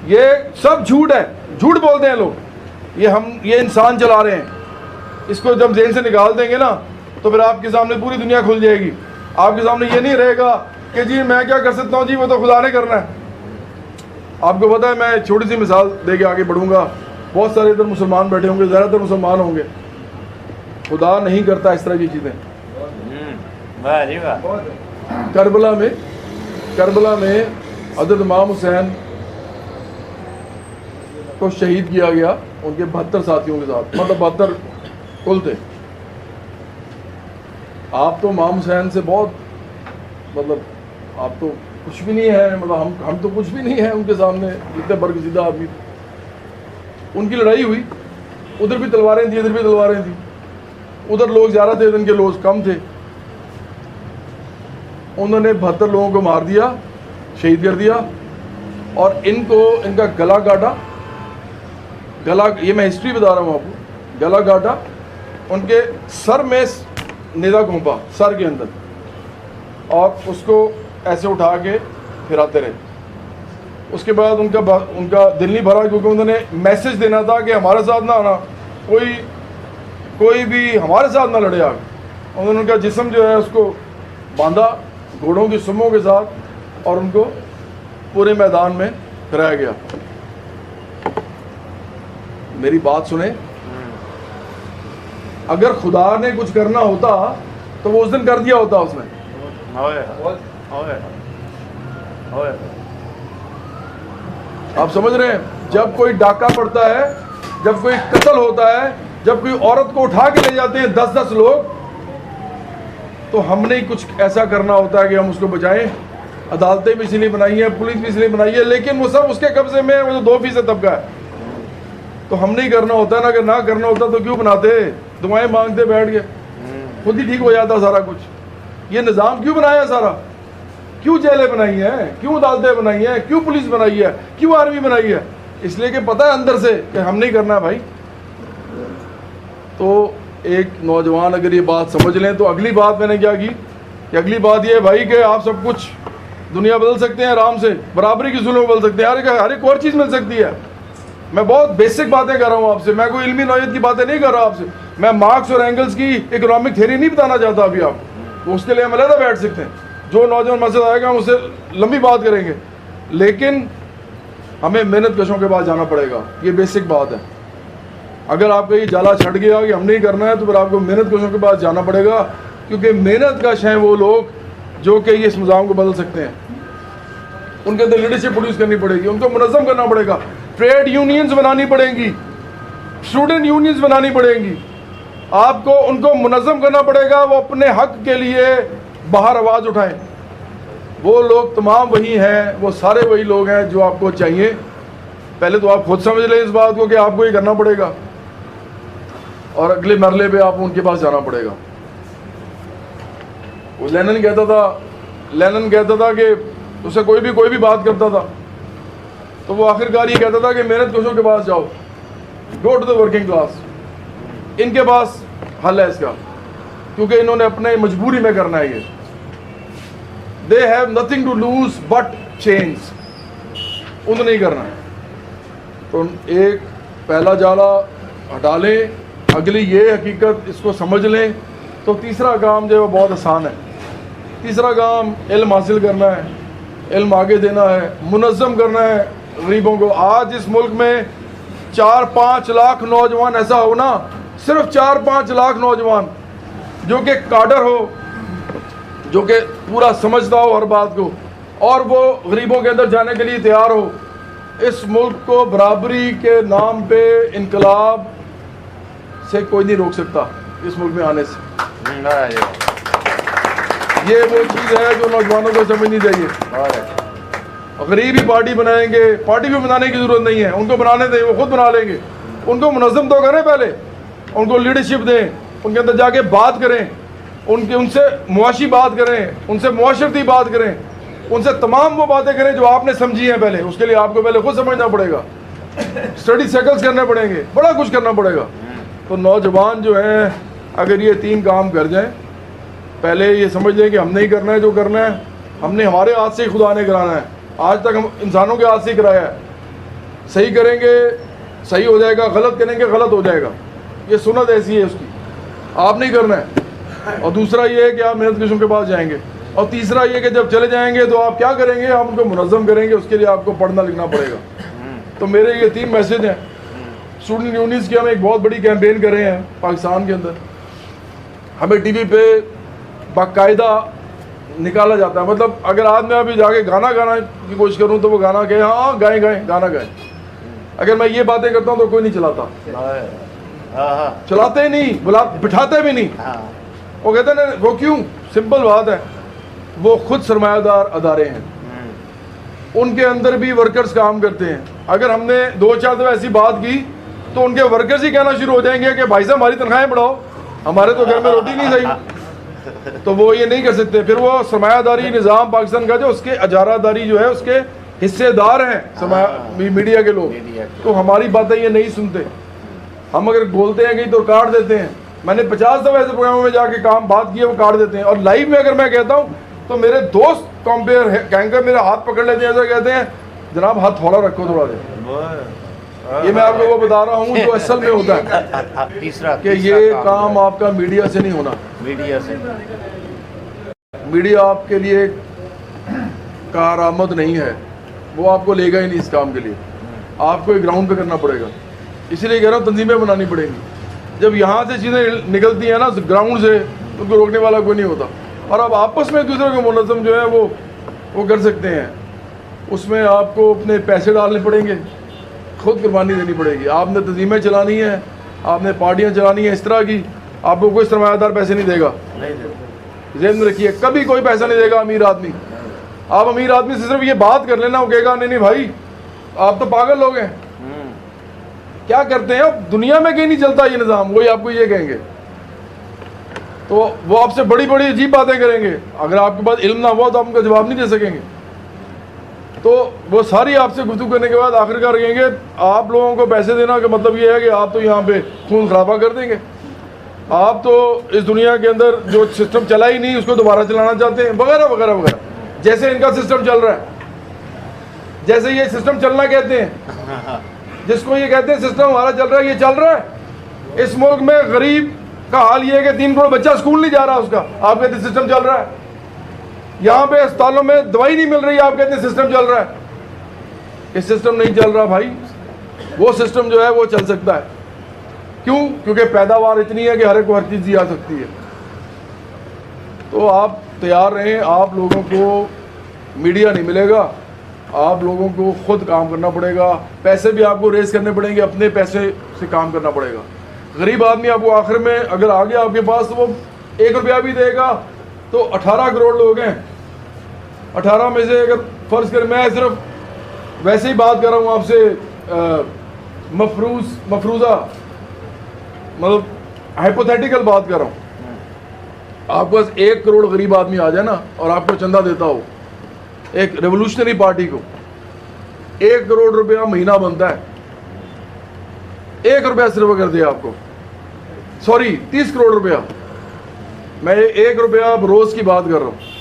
یہ سب جھوٹ ہے, جھوٹ بولتے ہیں لوگ. یہ انسان چلا رہے ہیں. اس کو جب ذہن سے نکال دیں گے نا تو پھر آپ کے سامنے پوری دنیا کھل جائے گی. آپ کے سامنے یہ نہیں رہے گا کہ جی میں کیا کر سکتا ہوں, جی وہ تو خدا نے کرنا ہے. آپ کو پتا ہے, میں چھوٹی سی مثال دے کے آگے بڑھوں گا. بہت سارے ادھر مسلمان بیٹھے ہوں گے, زیادہ تر مسلمان ہوں گے. خدا نہیں کرتا اس طرح کی چیزیں. کربلا میں حضرت امام حسین کو شہید کیا گیا ان کے 72 ساتھیوں کے ساتھ, مطلب 72 کل تھے. آپ تو امام حسین سے بہت, مطلب آپ تو کچھ بھی نہیں ہے, مطلب ہم تو کچھ بھی نہیں ہیں ان کے سامنے, اتنے برگزیدہ آدمی. ان کی لڑائی ہوئی, ادھر بھی تلواریں تھیں, ادھر بھی تلواریں تھیں. ادھر لوگ زیادہ تھے, ان کے لوگ کم تھے. انہوں نے 72 لوگوں کو مار دیا, شہید کر دیا, اور ان کا گلا کاٹا. یہ میں ہسٹری بتا رہا ہوں آپ کو. گلا کاٹا, ان کے سر میں نیزہ گھونپا سر کے اندر, اور اس کو ایسے اٹھا کے پھراتے رہے. اس کے بعد ان کا دل نہیں بھرا, کیونکہ انہوں نے میسج دینا تھا کہ ہمارے ساتھ نہ آنا, کوئی بھی ہمارے ساتھ نہ لڑے آگے. انہوں نے ان کا جسم جو ہے اس کو باندھا گھوڑوں کی سموں کے ساتھ, اور ان کو پورے میدان میں پھرایا گیا. میری بات سنیں, اگر خدا نے کچھ کرنا ہوتا تو وہ اس دن کر دیا ہوتا. اس نے آپ سمجھ رہے ہیں, جب کوئی ڈاکہ پڑتا ہے, جب کوئی قتل ہوتا ہے, جب کوئی عورت کو اٹھا کے لے جاتے ہیں 10 لوگ, تو ہم نے کچھ ایسا کرنا ہوتا ہے کہ ہم اس کو بچائیں. عدالتیں بھی اس لیے بنائی ہیں, پولیس بھی اس لیے بنائی ہے, لیکن وہ سب اس کے قبضے میں ہے, وہ جو 2% طبقہ ہے. تو ہم نہیں کرنا ہوتا نا, اگر نہ کرنا ہوتا تو کیوں بناتے, دعائیں مانگتے بیٹھ گئے, خود ہی ٹھیک ہو جاتا سارا کچھ. یہ نظام کیوں بنایا سارا, کیوں جیلیں بنائی ہیں, کیوں عدالتیں بنائی ہیں, کیوں پولیس بنائی ہے, کیوں آرمی بنائی ہے؟ اس لیے کہ پتہ ہے اندر سے کہ ہم نہیں کرنا بھائی. تو ایک نوجوان اگر یہ بات سمجھ لیں, تو اگلی بات میں نے کیا کی کہ اگلی بات یہ ہے بھائی کہ آپ سب کچھ دنیا بدل سکتے ہیں آرام سے, برابری کی ظلم بدل سکتے ہیں, ہر ایک اور چیز مل سکتی ہے. میں بہت بیسک باتیں کر رہا ہوں آپ سے, میں کوئی علمی نوعیت کی باتیں نہیں کر رہا آپ سے. میں مارکس اور اینگلز کی اکنامک تھیوری نہیں بتانا چاہتا ابھی آپ کو, اس کے لیے ہم علیحدہ بیٹھ سکتے ہیں. جو نوجوان مسجد آئے گا ہم اس سے لمبی بات کریں گے, لیکن ہمیں محنت کشوں کے پاس جانا پڑے گا. یہ بیسک بات ہے. اگر آپ کا یہ جالا چھٹ گیا کہ ہم نہیں کرنا ہے, تو پھر آپ کو محنت کشوں کے پاس جانا پڑے گا, کیونکہ محنت کش ہیں وہ لوگ جو کہ اس نظام کو بدل سکتے ہیں. ان کے اندر لیڈرشپ پروڈیوس کرنی پڑے گی, ان کو منظم کرنا پڑے گا, ٹریڈ یونینز بنانی پڑیں گی, اسٹوڈنٹ یونینز بنانی پڑیں گی. آپ کو ان کو منظم کرنا پڑے گا, وہ اپنے حق کے لیے باہر آواز اٹھائیں. وہ لوگ تمام وہی ہیں, وہ سارے وہی لوگ ہیں جو آپ کو چاہیے. پہلے تو آپ خود سمجھ لیں اس بات کو کہ آپ کو یہ کرنا پڑے گا, اور اگلے مرحلے پہ آپ ان کے پاس جانا پڑے گا. وہ لینن کہتا تھا کہ اسے کوئی بھی بات کرتا تھا تو وہ آخرکار یہ کہتا تھا کہ محنت کشوں کے پاس جاؤ, go to the working class. ان کے پاس حل ہے اس کا, کیونکہ انہوں نے اپنے مجبوری میں کرنا ہے. یہ they have nothing to lose but change, انہوں نے نہیں کرنا ہے. تو ایک پہلا جالا ہٹا لیں, اگلی یہ حقیقت اس کو سمجھ لیں, تو تیسرا کام جو ہے وہ بہت آسان ہے. تیسرا کام علم حاصل کرنا ہے, علم آگے دینا ہے, منظم کرنا ہے غریبوں کو. آج اس ملک میں 4-5 لاکھ نوجوان ایسا ہو نا, صرف 4-5 لاکھ نوجوان جو کہ کاڈر ہو, جو کہ پورا سمجھتا ہو ہر بات کو, اور وہ غریبوں کے اندر جانے کے لیے تیار ہو. اس ملک کو برابری کے نام پہ انقلاب سے کوئی نہیں روک سکتا اس ملک میں آنے سے. یہ وہ چیز ہے جو نوجوانوں کو سمجھنی چاہیے. غریب ہی پارٹی بنائیں گے, پارٹی بھی بنانے کی ضرورت نہیں ہے, ان کو بنانے دیں, وہ خود بنا لیں گے. ان کو منظم تو کریں, پہلے ان کو لیڈرشپ دیں, ان کے اندر جا کے بات کریں, ان سے معاشی بات کریں, ان سے معاشرتی بات کریں, ان سے تمام وہ باتیں کریں جو آپ نے سمجھی ہیں. پہلے اس کے لیے آپ کو پہلے خود سمجھنا پڑے گا, اسٹڈی سائیکلز کرنے پڑیں گے, بڑا کچھ کرنا پڑے گا. تو نوجوان جو ہیں اگر یہ 3 کام کر جائیں, پہلے یہ سمجھ لیں کہ ہم نہیں کرنا ہے جو کرنا ہے, ہم نے ہمارے ہاتھ سے ہی خدا نے کرانا ہے. آج تک ہم انسانوں کے ہاتھ سے ہی کرایا ہے. صحیح کریں گے صحیح ہو جائے گا, غلط کریں گے غلط ہو جائے گا. یہ سنت ایسی ہے اس کی, آپ نہیں کرنا ہے. اور دوسرا یہ ہے کہ آپ محنت کشوں کے پاس جائیں گے. اور تیسرا یہ کہ جب چلے جائیں گے تو آپ کیا کریں گے, آپ ان کو منظم کریں گے. اس کے لیے آپ کو پڑھنا لکھنا پڑے گا. تو میرے یہ 3 میسج ہیں. اسٹوڈنٹ یونینز کی ہم ایک بہت بڑی کیمپین کر رہے ہیں پاکستان کے اندر. ہمیں ٹی وی پہ باقاعدہ نکالا جاتا ہے. مطلب اگر آج میں ابھی جا کے گانا گانا کی کوشش کروں تو وہ گانا کہ ہاں گائیں گانا گائیں. اگر میں یہ باتیں کرتا ہوں تو کوئی نہیں چلاتا, چلاتے ہی نہیں, بٹھاتے بھی نہیں. وہ کہتے ہیں وہ کیوں, سمپل بات ہے, وہ خود سرمایہ دار ادارے ہیں, ان کے اندر بھی ورکرز کام کرتے ہیں. اگر ہم نے 2-4 دفعہ ایسی بات کی تو ان کے ورکرز ہی کہنا شروع ہو جائیں گے کہ بھائی صاحب ہماری تنخواہیں بڑھاؤ, ہمارے تو گھر میں روٹی نہیں صحیح. تو وہ یہ نہیں کر سکتے. پھر وہ سرمایہ داری نظام پاکستان کا جو اس کے اجارہ داری جو ہے اس کے حصے دار ہیں میڈیا کے لوگ. تو ہماری باتیں یہ نہیں سنتے. ہم اگر بولتے ہیں کہیں تو کاٹ دیتے ہیں. میں نے 50 دفعہ ایسے پروگراموں میں جا کے بات کی ہے, وہ کاٹ دیتے ہیں. اور لائیو میں اگر میں کہتا ہوں تو میرے دوست کمپیئر کہیں گے, میرا ہاتھ پکڑ لیتے ہیں, ایسا کہتے ہیں جناب ہاتھ تھوڑا رکھو تھوڑا دیر. یہ میں آپ کو وہ بتا رہا ہوں جو اصل میں ہوتا ہے کہ یہ کام آپ کا میڈیا سے نہیں ہونا. میڈیا آپ کے لیے کارآمد نہیں ہے, وہ آپ کو لے گا ہی نہیں اس کام کے لیے. آپ کو ایک گراؤنڈ پہ کرنا پڑے گا. اسی لیے کہہ رہا ہوں تنظیمیں بنانی پڑیں گی. جب یہاں سے چیزیں نکلتی ہیں نا گراؤنڈ سے, ان کو روکنے والا کوئی نہیں ہوتا. اور اب آپس میں ایک دوسرے کو منظم جو ہے وہ کر سکتے ہیں. اس میں آپ کو اپنے پیسے ڈالنے پڑیں گے, خود قربانی دینی پڑے گی. آپ نے تنظیمیں چلانی ہیں, آپ نے پارٹیاں چلانی ہیں اس طرح کی, آپ کو کوئی سرمایہ دار پیسے نہیں دے گا. ذہن میں رکھیے, کبھی کوئی پیسہ نہیں دے گا امیر آدمی. آپ امیر آدمی سے صرف یہ بات کر لینا, وہ کہے گا نہیں بھائی آپ تو پاگل لوگ ہیں, کیا کرتے ہیں اب دنیا میں کہیں نہیں چلتا یہ نظام, وہی آپ کو یہ کہیں گے. تو وہ آپ سے بڑی بڑی عجیب باتیں کریں گے. اگر آپ کے پاس علم نہ ہوا تو آپ ان کا جواب نہیں دے سکیں گے. تو وہ ساری آپ سے گفتگو کرنے کے بعد آخر کار کہیں گے آپ لوگوں کو پیسے دینا کا مطلب یہ ہے کہ آپ تو یہاں پہ خون خرابہ کر دیں گے, آپ تو اس دنیا کے اندر جو سسٹم چلا ہی نہیں اس کو دوبارہ چلانا چاہتے ہیں, وغیرہ وغیرہ وغیرہ. جیسے ان کا سسٹم چل رہا ہے, جیسے یہ سسٹم چلنا کہتے ہیں, جس کو یہ کہتے ہیں سسٹم ہمارا چل رہا ہے, یہ چل رہا ہے. اس ملک میں غریب کا حال یہ ہے کہ 3 کروڑ بچہ اسکول نہیں جا رہا اس کا, آپ کہتے ہیں سسٹم چل رہا ہے. یہاں پہ اسپتالوں میں دوائی نہیں مل رہی, آپ کہتے ہیں سسٹم چل رہا ہے. یہ سسٹم نہیں چل رہا بھائی, وہ سسٹم جو ہے وہ چل سکتا ہے. کیوں؟ کیونکہ پیداوار اتنی ہے کہ ہر ایک کو ہر چیز دی آ سکتی ہے. تو آپ تیار رہیں, آپ لوگوں کو میڈیا نہیں ملے گا, آپ لوگوں کو خود کام کرنا پڑے گا. پیسے بھی آپ کو ریز کرنے پڑیں گے, اپنے پیسے سے کام کرنا پڑے گا. غریب آدمی آپ کو آخر میں اگر آ گیا آپ کے پاس تو وہ 1 روپیہ بھی دے گا. تو 18 کروڑ لوگ ہیں, 18 میں سے اگر فرض کریں, میں صرف ویسے ہی بات کر رہا ہوں آپ سے, مفروضہ مطلب ہائپوتھیٹیکل بات کر رہا ہوں. آپ کے پاس 1 کروڑ غریب آدمی آ جائے نا اور آپ کو چندہ دیتا ہو, ایک ریولوشنری پارٹی کو 1 کروڑ روپیہ مہینہ بنتا ہے. 1 روپیہ صرف اگر دے آپ کو, سوری 30 کروڑ روپیہ, میں 1 روپیہ روز کی بات کر رہا ہوں.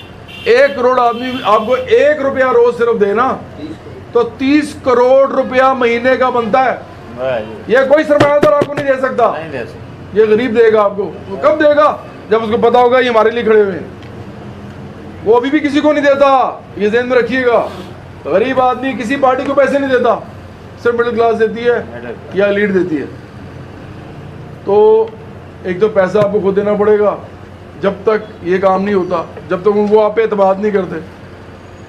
1 کروڑ آدمی آپ کو 1 روپیہ روز صرف دے نا تو 30 کروڑ روپیہ مہینے کا بنتا ہے. یہ کوئی سرمایہ دار آپ کو نہیں دے سکتا, نہیں دے سکتے. یہ غریب دے گا آپ کو. وہ کب دے گا؟ جب اس کو پتا ہوگا یہ ہمارے لیے کھڑے ہوئے ہیں. وہ ابھی بھی کسی کو نہیں دیتا, یہ ذہن میں رکھیے گا. غریب آدمی کسی پارٹی کو پیسے نہیں دیتا, صرف مڈل کلاس دیتی ہے یا لیڈ دیتی ہے. تو ایک تو پیسہ آپ کو خود دینا پڑے گا جب تک یہ کام نہیں ہوتا, جب تک وہ آپ پہ اعتماد نہیں کرتے.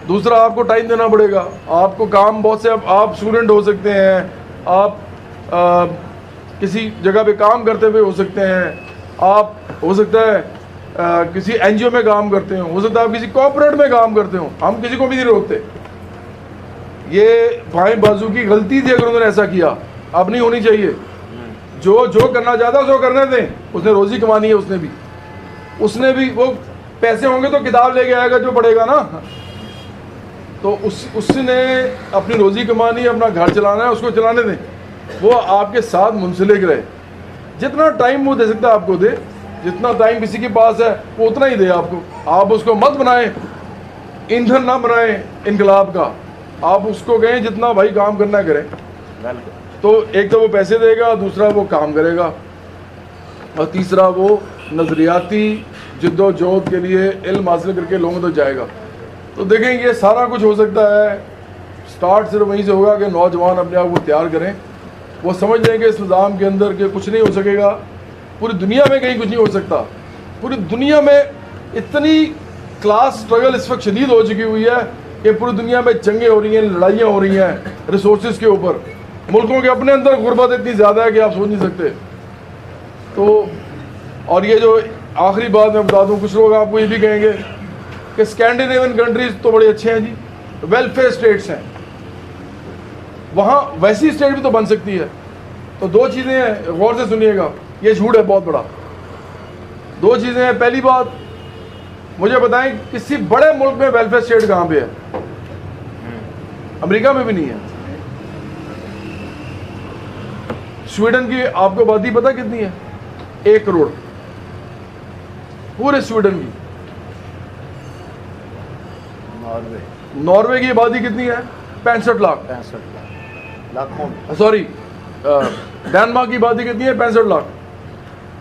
دوسرا آپ کو ٹائم دینا پڑے گا. آپ کو کام بہت سے, آپ اسٹوڈنٹ ہو سکتے ہیں, آپ کسی جگہ پہ کام کرتے ہوئے ہو سکتے ہیں, آپ ہو سکتا ہے کسی این جی او میں کام کرتے ہوں, ہو سکتا ہے آپ کسی کارپوریٹ میں کام کرتے ہوں. ہم کسی کو بھی نہیں روکتے. یہ بائیں بازو کی غلطی تھی اگر انہوں نے ایسا کیا, اب نہیں ہونی چاہیے. جو کرنا چاہتا ہے وہ کرنے دیں. اس نے روزی کمانی ہے, اس نے بھی وہ پیسے ہوں گے تو کتاب لے کے آئے گا جو پڑھے گا نا. تو اس نے اپنی روزی کمانی, اپنا گھر چلانا ہے, اس کو چلانے دیں. وہ آپ کے ساتھ منسلک رہے. جتنا ٹائم وہ دے سکتا ہے آپ کو دے, جتنا ٹائم کسی کے پاس ہے وہ اتنا ہی دے آپ کو. آپ اس کو مت بنائیں, ایندھن نہ بنائیں انقلاب کا. آپ اس کو کہیں جتنا بھائی کام کرنا ہے کریں. تو ایک تو وہ پیسے دے گا, دوسرا وہ کام کرے گا, اور تیسرا وہ نظریاتی جد و جہد کے لیے علم حاصل کر کے لوگوں تک جائے گا. تو دیکھیں یہ سارا کچھ ہو سکتا ہے. سٹارٹ صرف وہیں سے ہوگا کہ نوجوان اپنے آپ کو تیار کریں. وہ سمجھ لیں کہ اس نظام کے اندر کہ کچھ نہیں ہو سکے گا. پوری دنیا میں کہیں کچھ نہیں ہو سکتا. پوری دنیا میں اتنی کلاس سٹرگل اس وقت شدید ہو چکی ہوئی ہے کہ پوری دنیا میں جنگیں ہو رہی ہیں, لڑائیاں ہو رہی ہیں ریسورسز کے اوپر. ملکوں کے اپنے اندر غربت اتنی زیادہ ہے کہ آپ سوچ نہیں سکتے. تو اور یہ جو آخری بات میں بتا دوں, کچھ لوگ آپ کو یہ بھی کہیں گے کہ اسکینڈینیوین کنٹریز تو بڑے اچھے ہیں جی, ویلفیئر اسٹیٹس ہیں, وہاں ویسی اسٹیٹ بھی تو بن سکتی ہے. تو دو چیزیں ہیں, غور سے سنیے گا, یہ جھوٹ ہے بہت بڑا. دو چیزیں ہیں. پہلی بات, مجھے بتائیں کسی بڑے ملک میں ویلفیئر اسٹیٹ کہاں پہ ہے؟ امریکہ میں بھی نہیں ہے. سویڈن کی آپ کو آبادی پتہ کتنی ہے؟ 1 کروڑ پورے سویڈن کی. ناروے کی آبادی کتنی ہے؟ 65 لاکھ. سوری, ڈینمارک کی آبادی کتنی ہے؟ 65 لاکھ.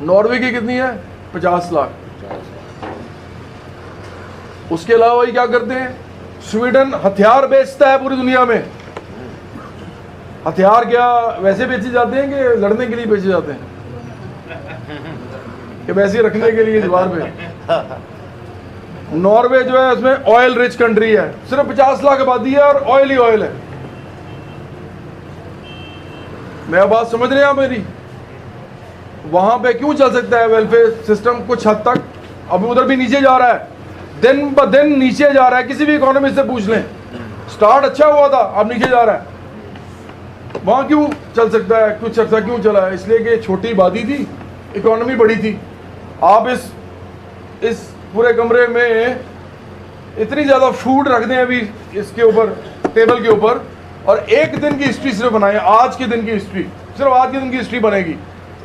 ناروے کی کتنی ہے؟ 50 لاکھ. اس کے علاوہ یہ کیا کرتے ہیں؟ سویڈن ہتھیار بیچتا ہے پوری دنیا میں. ہتھیار کیا ویسے بیچے جاتے ہیں کہ لڑنے کے لیے بیچے جاتے ہیں کہ ویسے رکھنے کے لیے دیوار پہ؟ ناروے جو ہے اس میں آئل رچ کنٹری ہے, صرف 50 لاکھ آبادی ہے اور آئل ہی آئل ہے. میں بات سمجھ رہے ہیں آپ میری؟ وہاں پہ کیوں چل سکتا ہے ویلفیئر سسٹم کچھ حد تک؟ اب ادھر بھی نیچے جا رہا ہے, دن بہ دن نیچے جا رہا ہے. کسی بھی اکانومی سے پوچھ لیں, سٹارٹ اچھا ہوا تھا, اب نیچے جا رہا ہے. وہاں کیوں چل سکتا ہے؟ کچھ عرصہ کیوں چلا ہے؟ اس لیے کہ چھوٹی آبادی تھی, اکانومی بڑی تھی. آپ اس پورے کمرے میں اتنی زیادہ فوڈ رکھ دیں ابھی اس کے اوپر, ٹیبل کے اوپر, اور ایک دن کی ہسٹری صرف بنائیں, آج کے دن کی ہسٹری, صرف آج کے دن کی ہسٹری بنے گی.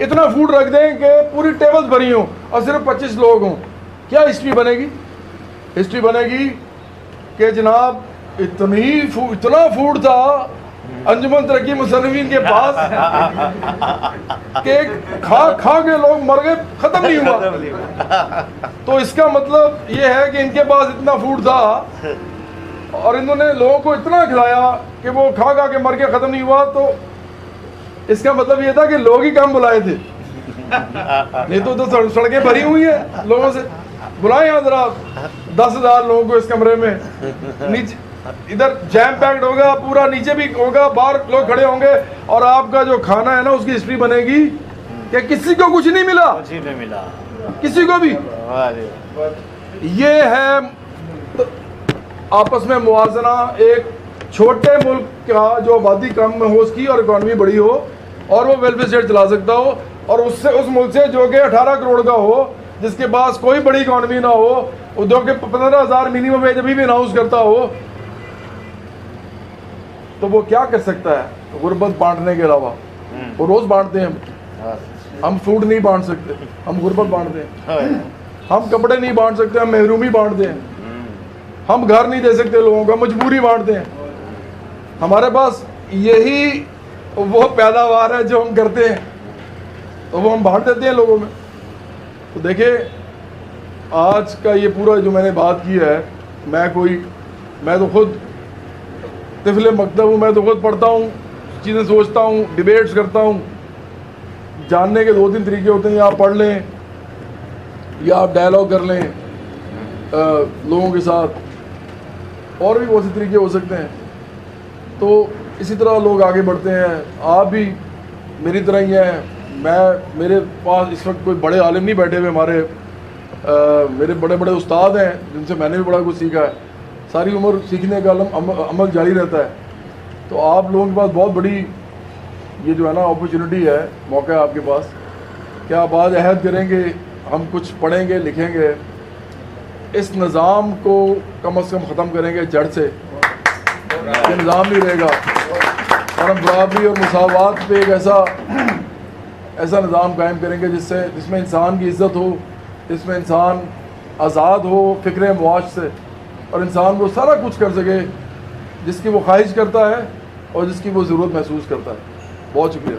اتنا فوڈ رکھ دیں کہ پوری ٹیبل بھری ہوں اور صرف 25 لوگ ہوں. کیا ہسٹری بنے گی؟ ہسٹری بنے گی کہ جناب اتنا فوڈ تھا انجمن ترقی مصنفین کے پاس کہ کھا کھا کے لوگ مر گئے, ختم نہیں ہوا. تو اس کا مطلب یہ ہے کہ ان کے پاس اتنا فوڈ تھا اور انہوں نے لوگوں کو اتنا کھلایا کہ وہ کھا کھا کے مر کے ختم نہیں ہوا. تو اس کا مطلب یہ تھا کہ لوگ ہی کم بلائے تھے, نہیں تو سڑکیں بھری ہوئی ہیں لوگوں سے. بلائیں ذرا 10,000 لوگوں کو اس کمرے میں, نیچے ادھر جیم پیکڈ ہوگا پورا, نیچے بھی ہوگا, باہر لوگ کھڑے ہوں گے, اور آپ کا جو کھانا ہے نا اس کی ہسٹری بنے گی کہ کسی کو کچھ نہیں ملا, کسی کو بھی. یہ ہے آپس میں موازنہ. ایک چھوٹے ملک کا جو آبادی کم ہو اس کی اور اکانومی بڑی ہو اور وہ ویلفیئر اسٹیٹ چلا سکتا ہو, اور اس ملک سے جو کہ 18 کروڑ کا ہو, جس کے پاس کوئی بڑی اکانومی نہ ہو, جو کہ 15,000 منیمم ویج ابھی بھی اناؤنس کرتا ہو, تو وہ کیا کر سکتا ہے غربت بانٹنے کے علاوہ؟ وہ روز بانٹتے ہیں. ہم فوڈ نہیں بانٹ سکتے, ہم غربت بانٹتے ہیں. ہم کپڑے نہیں بانٹ سکتے, ہم محرومی بانٹتے ہیں. ہم گھر نہیں دے سکتے لوگوں کا, مجبوری بانٹتے ہیں. ہمارے پاس یہی وہ پیداوار ہے جو ہم کرتے ہیں تو وہ ہم بانٹ دیتے ہیں لوگوں میں. تو دیکھیں آج کا یہ پورا جو میں نے بات کی ہے, میں تو خود طفل مکتب ہوں, میں تو خود پڑھتا ہوں, چیزیں سوچتا ہوں, ڈیبیٹس کرتا ہوں. جاننے کے 2-3 طریقے ہوتے ہیں, یا آپ پڑھ لیں یا آپ ڈائلاگ کر لیں لوگوں کے ساتھ, اور بھی بہت سے طریقے ہو سکتے ہیں. تو اسی طرح لوگ آگے بڑھتے ہیں. آپ بھی میری طرح ہی ہیں. میرے پاس اس وقت کوئی بڑے عالم نہیں بیٹھے ہوئے ہمارے, میرے بڑے بڑے استاد ہیں جن سے میں نے بھی بڑا کچھ سیکھا ہے. ساری عمر سیکھنے کا عمل جاری رہتا ہے. تو آپ لوگوں کے پاس بہت بڑی یہ جو ہے نا اپرچونٹی ہے, موقع ہے آپ کے پاس کہ آپ آج عہد کریں گے ہم کچھ پڑھیں گے, لکھیں گے, اس نظام کو کم از کم ختم کریں گے جڑ سے. یہ نظام نہیں رہے گا, اور ہم برابری اور مساوات پہ ایک ایسا نظام قائم کریں گے جس میں انسان کی عزت ہو, جس میں انسان آزاد ہو فکر معاش سے, اور انسان وہ سارا کچھ کر سکے جس کی وہ خواہش کرتا ہے اور جس کی وہ ضرورت محسوس کرتا ہے. بہت شکریہ.